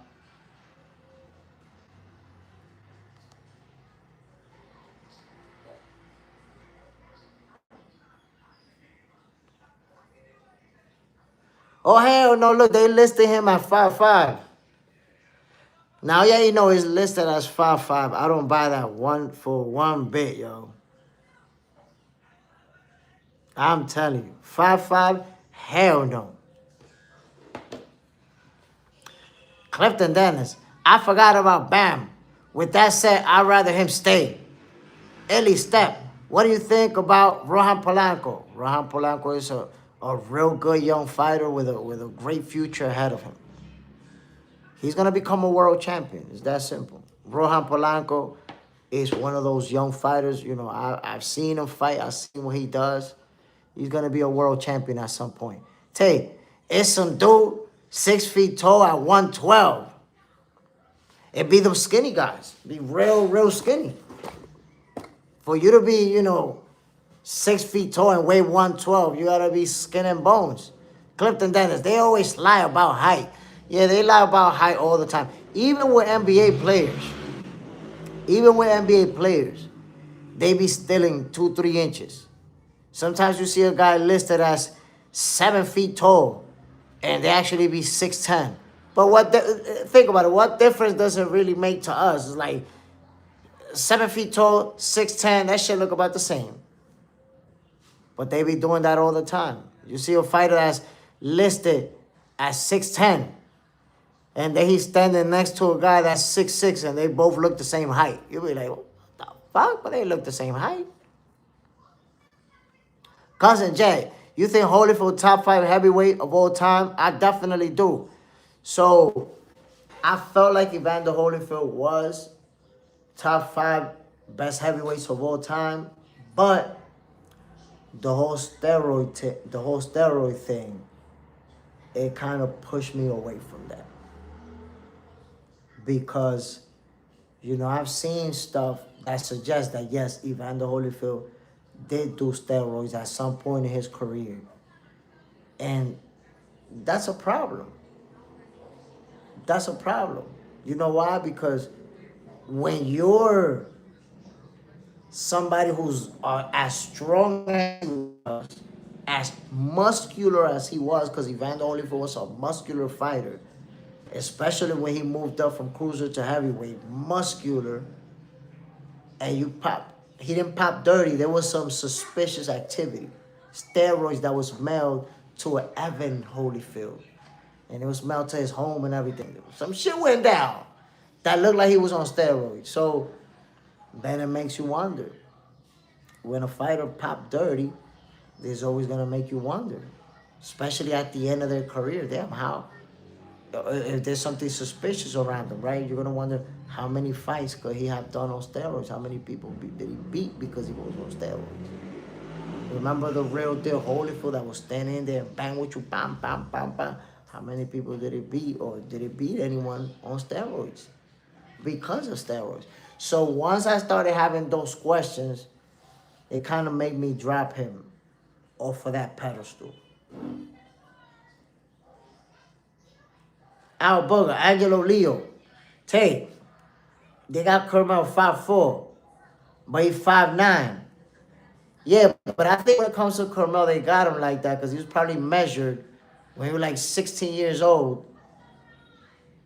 Oh, hell no. Look, they listed him at 5'5". Now, yeah, you know he's listed as 5'5". I don't buy that one bit, yo. I'm telling you. 5'5", hell no. Clifton Dennis, I forgot about Bam. With that said, I'd rather him stay. Ellie Step, what do you think about Rohan Polanco? Rohan Polanco is a real good young fighter with a great future ahead of him. He's going to become a world champion. It's that simple. Rohan Polanco is one of those young fighters. You know, I've seen him fight. I've seen what he does. He's going to be a world champion at some point. Tay, it's some dude 6 feet tall at 112. It be them skinny guys. Be real skinny. For you to be, 6 feet tall and weigh 112, you got to be skin and bones. Clifton Dennis, they always lie about height. Yeah, they lie about height all the time. Even with NBA players, they be stealing 2-3 inches. Sometimes you see a guy listed as 7 feet tall, and they actually be 6'10". But think about it. What difference does it really make to us? It's like 7 feet tall, 6'10". That shit look about the same. But they be doing that all the time. You see a fighter that's listed as 6'10", and then he's standing next to a guy that's 6'6", and they both look the same height. You be like, what the fuck? But they look the same height. Cousin Jay, you think Holyfield top 5 heavyweight of all time? I definitely do. So I felt like Evander Holyfield was top 5 best heavyweights of all time, but the whole steroid thing, it kind of pushed me away from that because I've seen stuff that suggests that yes, Evander Holyfield did do steroids at some point in his career, and that's a problem. That's a problem. You know why? Because when you're somebody who's as strong as he was, as muscular as he was, because Evander Holyfield was a muscular fighter, especially when he moved up from cruiser to heavyweight, muscular, and he didn't pop dirty. There was some suspicious activity, steroids that was mailed to an Evan Holyfield, and it was mailed to his home and everything. Some shit went down that looked like he was on steroids. So then it makes you wonder. When a fighter pop dirty, there's always gonna make you wonder, especially at the end of their career. Damn, how? If there's something suspicious around him, right? You're gonna wonder how many fights could he have done on steroids? How many people did he beat because he was on steroids? Remember the real deal Holyfield that was standing there and bang with you, bam, bam, bam, bam. How many people did he beat, or did he beat anyone on steroids? Because of steroids. So once I started having those questions, it kind of made me drop him off of that pedestal. Al Booger, Angelo Leo, Tay, they got Kermel 5'4", but he's 5'9". Yeah, but I think when it comes to Kermel, they got him like that because he was probably measured when he was like 16 years old.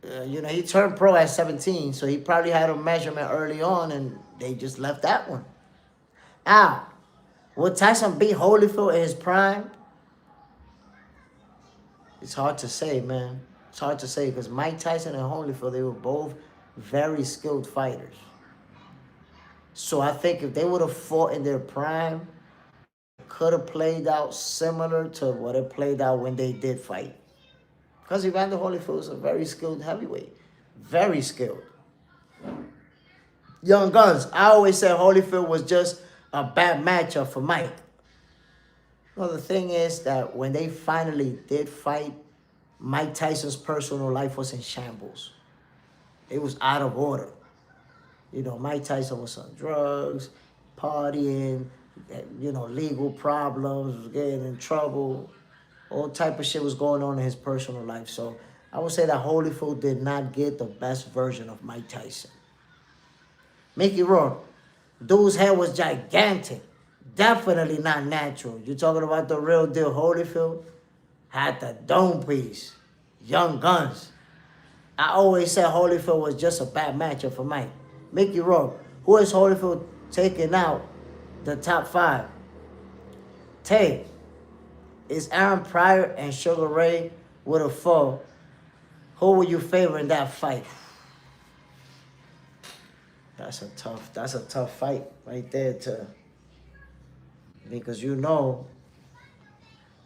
He turned pro at 17, so he probably had a measurement early on, and they just left that one. Al, will Tyson beat Holyfield in his prime? It's hard to say, man. It's hard to say because Mike Tyson and Holyfield, they were both very skilled fighters. So I think if they would have fought in their prime, it could have played out similar to what it played out when they did fight. Because Evander Holyfield was a very skilled heavyweight. Very skilled. Young Guns, I always said Holyfield was just a bad matchup for Mike. Well, the thing is that when they finally did fight, Mike Tyson's personal life was in shambles. It was out of order. Mike Tyson was on drugs, partying, legal problems, was getting in trouble. All type of shit was going on in his personal life. So I would say that Holyfield did not get the best version of Mike Tyson. Mickey Rourke, dude's head was gigantic. Definitely not natural. You're talking about the real deal Holyfield? Had the dome piece. Young Guns. I always said Holyfield was just a bad matchup for Mike. Mickey Rourke, who is Holyfield taking out the top 5? Tay, is Aaron Pryor and Sugar Ray with a foe? Who would you favor in that fight? That's a tough fight right there because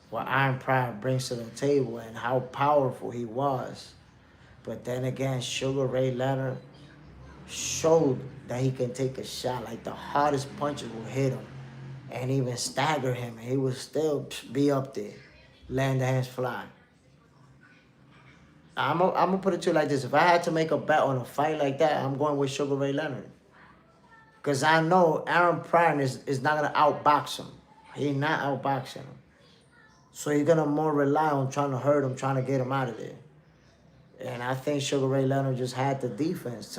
what Aaron Pryor brings to the table and how powerful he was. But then again, Sugar Ray Leonard showed that he can take a shot. Like the hardest punches will hit him and even stagger him, and he would still be up there, letting the hands fly. I'm gonna put it to you like this. If I had to make a bet on a fight like that, I'm going with Sugar Ray Leonard. Because I know Aaron Pryor is not going to outbox him. He's not outboxing him. So he's going to more rely on trying to hurt him, trying to get him out of there. And I think Sugar Ray Leonard just had the defense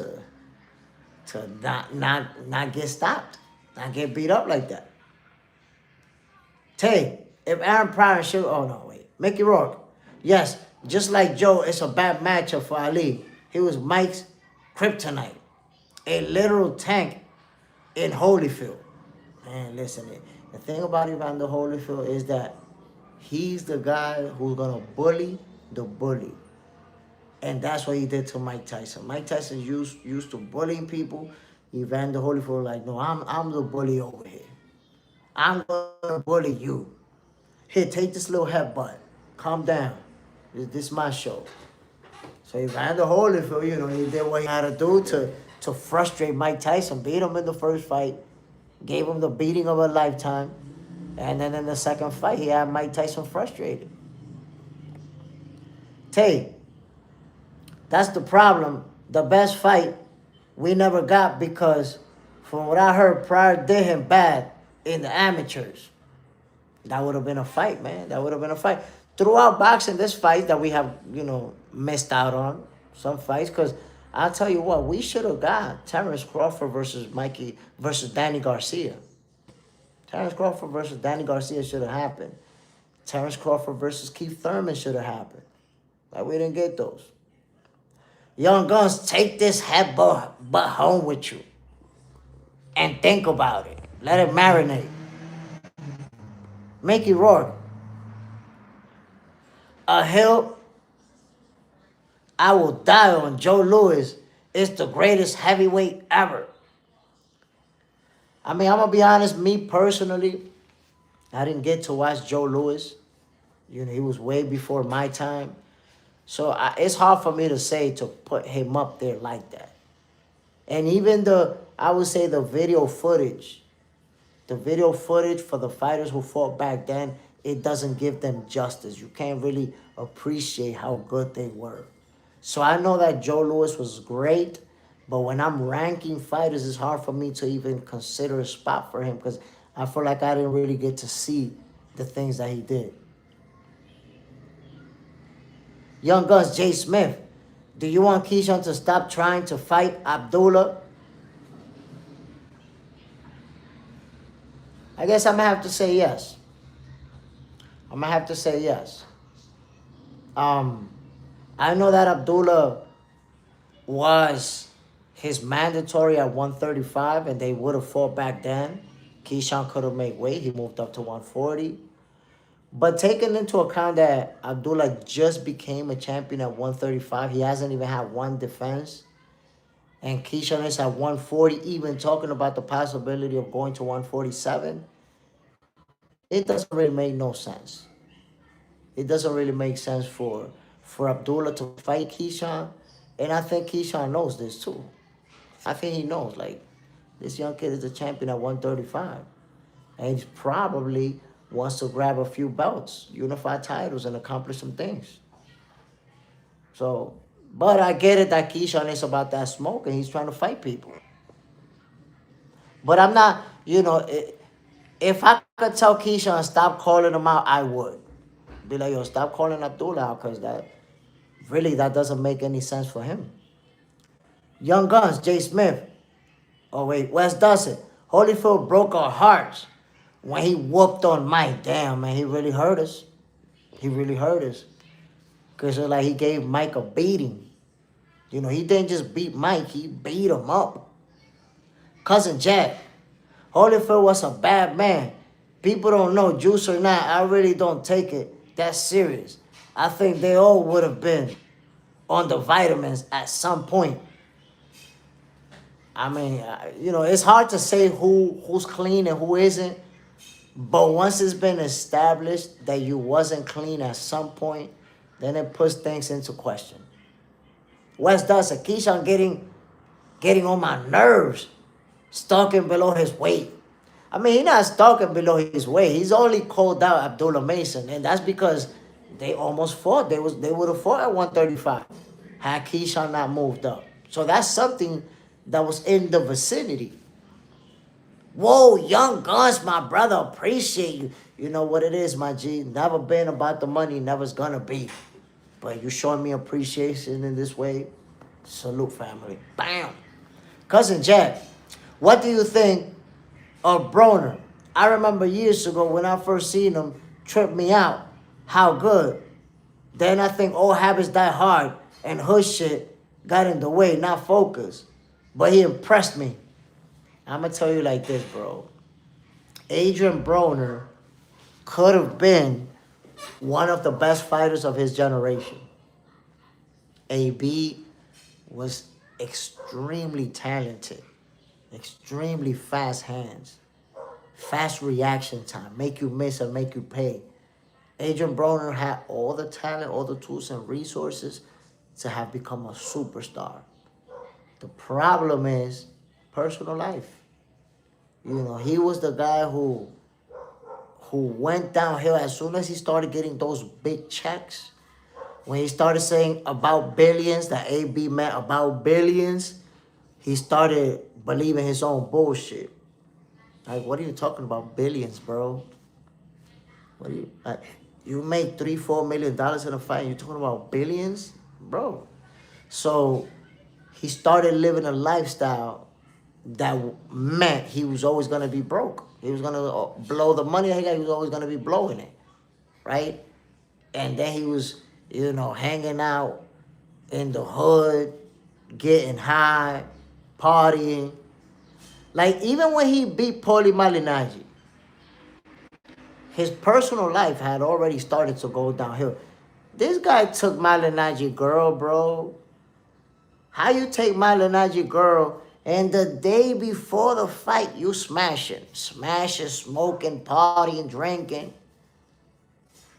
to not get stopped, not get beat up like that. Tay, if Aaron Pryor and Sugar... Oh, no, wait. Mickey Rourke. Yes, just like Joe, it's a bad matchup for Ali. He was Mike's kryptonite. A literal tank in Holyfield. Man, listen, the thing about Evander Holyfield is that he's the guy who's going to bully the bully. And that's what he did to Mike Tyson. Mike Tyson used to bullying people. Evander Holyfield like, no, I'm the bully over here. I'm going to bully you. Here, take this little headbutt. Calm down. This is my show. So Evander Holyfield, he did what he had to do to frustrate Mike Tyson, beat him in the first fight, gave him the beating of a lifetime, and then in the second fight, he had Mike Tyson frustrated. Tay, that's the problem. The best fight we never got because, from what I heard, Pryor did him bad in the amateurs. That would have been a fight, man. That would have been a fight. Throughout boxing, there's fights that we have, missed out on. Some fights, because I'll tell you what, we should have got Terrence Crawford versus Danny Garcia. Terrence Crawford versus Danny Garcia should have happened. Terrence Crawford versus Keith Thurman should have happened. Like, we didn't get those. Young Guns, take this headbutt home with you and think about it. Let it marinate. Mickey Rourke. A hill I will die on. Joe Louis is the greatest heavyweight ever. I mean, I'm going to be honest, me personally, I didn't get to watch Joe Louis. He was way before my time. So it's hard for me to say to put him up there like that. And even I would say the video footage for the fighters who fought back then, it doesn't give them justice. You can't really appreciate how good they were. So I know that Joe Louis was great, but when I'm ranking fighters, it's hard for me to even consider a spot for him because I feel like I didn't really get to see the things that he did. Young Guns, Jay Smith. Do you want Keyshawn to stop trying to fight Abdullah? I guess I'm going to have to say yes. I know that Abdullah was his mandatory at 135, and they would have fought back then. Keyshawn could have made weight. He moved up to 140. But taking into account that Abdullah just became a champion at 135, he hasn't even had one defense. And Keyshawn is at 140, even talking about the possibility of going to 147. It doesn't really make no sense. It doesn't really make sense for Abdullah to fight Keyshawn. And I think Keyshawn knows this too. I think he knows, like, this young kid is the champion at 135. And he probably wants to grab a few belts, unified titles, and accomplish some things. So, but I get it that Keyshawn is about that smoke and he's trying to fight people. But I'm not, if I could tell Keyshawn stop calling him out, I would. Be like, yo, stop calling Abdullah out because that doesn't make any sense for him. Young Guns, Jay Smith. Oh, wait, Wes Dustin. Holyfield broke our hearts when he whooped on Mike. Damn, man, he really hurt us. Because like he gave Mike a beating. He didn't just beat Mike, he beat him up. Cousin Jack. Holyfield was a bad man. People don't know, juice or not, I really don't take it that serious. I think they all would have been on the vitamins at some point. I mean, it's hard to say who's clean and who isn't. But once it's been established that you wasn't clean at some point, then it puts things into question. Wes Dustin, Keyshawn getting on my nerves, stalking below his weight. I mean, he's not stalking below his weight. He's only called out Abdullah Mason, and that's because they almost fought. They would have fought at 135 had Keyshawn not moved up. So that's something that was in the vicinity. Whoa, Young Guns, my brother, appreciate you. You know what it is, my G. Never been about the money, never's gonna be. But you showing me appreciation in this way. Salute, family. Bam. Cousin Jack, what do you think of Broner? I remember years ago when I first seen him, tripped me out. How good. Then I think old habits die hard and hood shit got in the way, not focus. But he impressed me. I'm going to tell you like this, bro. Adrian Broner could have been one of the best fighters of his generation. AB was extremely talented, extremely fast hands, fast reaction time, make you miss and make you pay. Adrian Broner had all the talent, all the tools and resources, to have become a superstar. The problem is personal life. You know, he was the guy who went downhill as soon as he started getting those big checks. When he started saying about billions, that AB meant about billions, he started believing his own bullshit. Like, what are you talking about? Billions, bro. What are you like? You make $3-4 million in a fight, and you're talking about billions, bro. So he started living a lifestyle that meant he was always gonna be broke. He was gonna blow the money that he got. He was always gonna be blowing it, right? And then he was, hanging out in the hood, getting high, partying. Like, even when he beat Paulie Malignaggi, his personal life had already started to go downhill. This guy took Malignaggi girl, bro. How you take Malignaggi girl and the day before the fight you smashing, smoking, partying, drinking?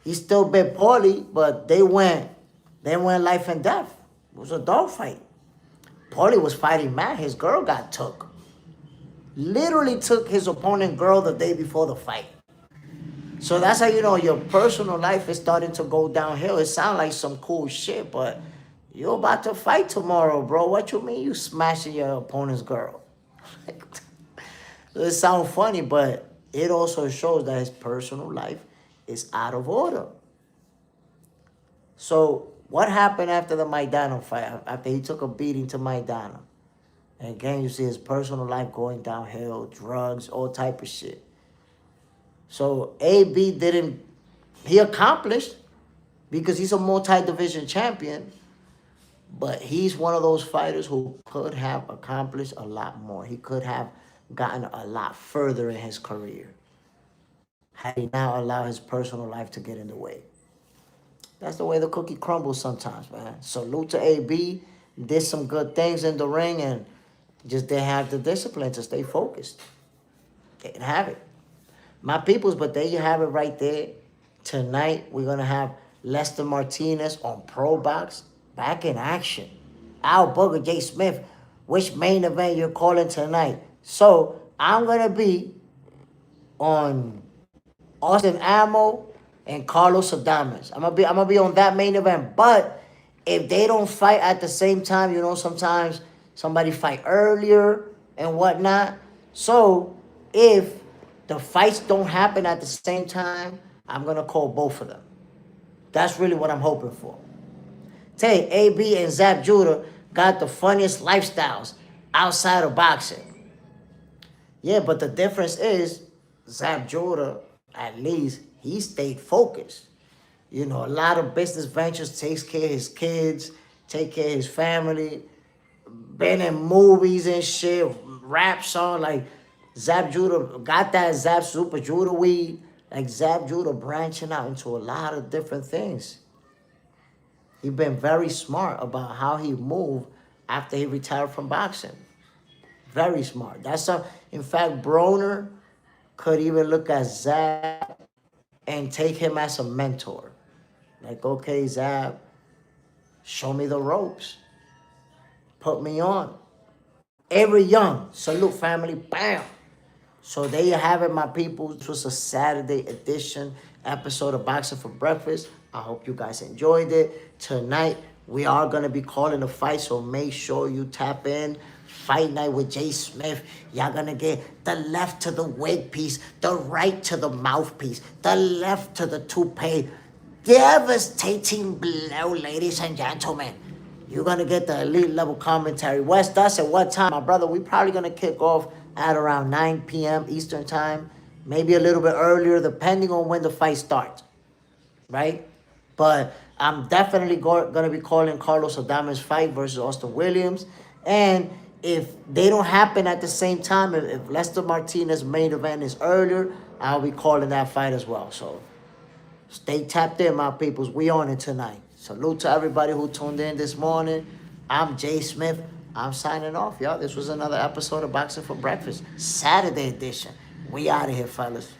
He still bit Paulie, but they went life and death. It was a dog fight. Paulie was fighting mad. His girl got took. Literally took his opponent girl the day before the fight. So that's how you know your personal life is starting to go downhill. It sounds like some cool shit, but you're about to fight tomorrow, bro. What you mean you smashing your opponent's girl? It sounds funny, but it also shows that his personal life is out of order. So what happened after the Maidana fight? After he took a beating to Maidana? And again, you see his personal life going downhill, drugs, all type of shit. So AB he accomplished because he's a multi-division champion, but he's one of those fighters who could have accomplished a lot more. He could have gotten a lot further in his career had he now allowed his personal life to get in the way. That's the way the cookie crumbles sometimes, man. Salute to AB. Did some good things in the ring and just didn't have the discipline to stay focused. Didn't have it. My peoples, but there you have it right there. Tonight, we're going to have Lester Martinez on Pro Box back in action. Al Booger, J. Smith, which main event you're calling tonight? So, I'm going to be on Austin Ammo and Carlos Adames. I'm gonna be on that main event. But if they don't fight at the same time, sometimes somebody fight earlier and whatnot. So if the fights don't happen at the same time, I'm gonna call both of them. That's really what I'm hoping for. Tell you, AB and Zab Judah got the funniest lifestyles outside of boxing. Yeah, but the difference is Zab Judah, at least, he stayed focused. A lot of business ventures, takes care of his kids, take care of his family, been in movies and shit, rap song. Like, Zab Judah got that Zab Super Judah weed. Like, Zab Judah branching out into a lot of different things. He been very smart about how he moved after he retired from boxing. Very smart. In fact, Broner could even look at Zab and take him as a mentor. Like, okay, Zab, show me the ropes. Put me on. Avery Young, salute family, bam. So there you have it, my people. This was a Saturday edition episode of Boxing for Breakfast. I hope you guys enjoyed it. Tonight, we are going to be calling a fight, so make sure you tap in. Fight night with Jay Smith. Y'all gonna get the left to the wig piece, the right to the mouthpiece, the left to the toupee. Devastating blow, ladies and gentlemen. You're gonna get the elite level commentary. West, us at what time? My brother, we probably gonna kick off at around 9 p.m. Eastern time. Maybe a little bit earlier, depending on when the fight starts. Right? But I'm definitely gonna be calling Carlos Adames' fight versus Austin Williams. And if they don't happen at the same time, if Lester Martinez' main event is earlier, I'll be calling that fight as well. So stay tapped in, my peoples. We on it tonight. Salute to everybody who tuned in this morning. I'm Jay Smith. I'm signing off, y'all. This was another episode of Boxing for Breakfast, Saturday edition. We out of here, fellas.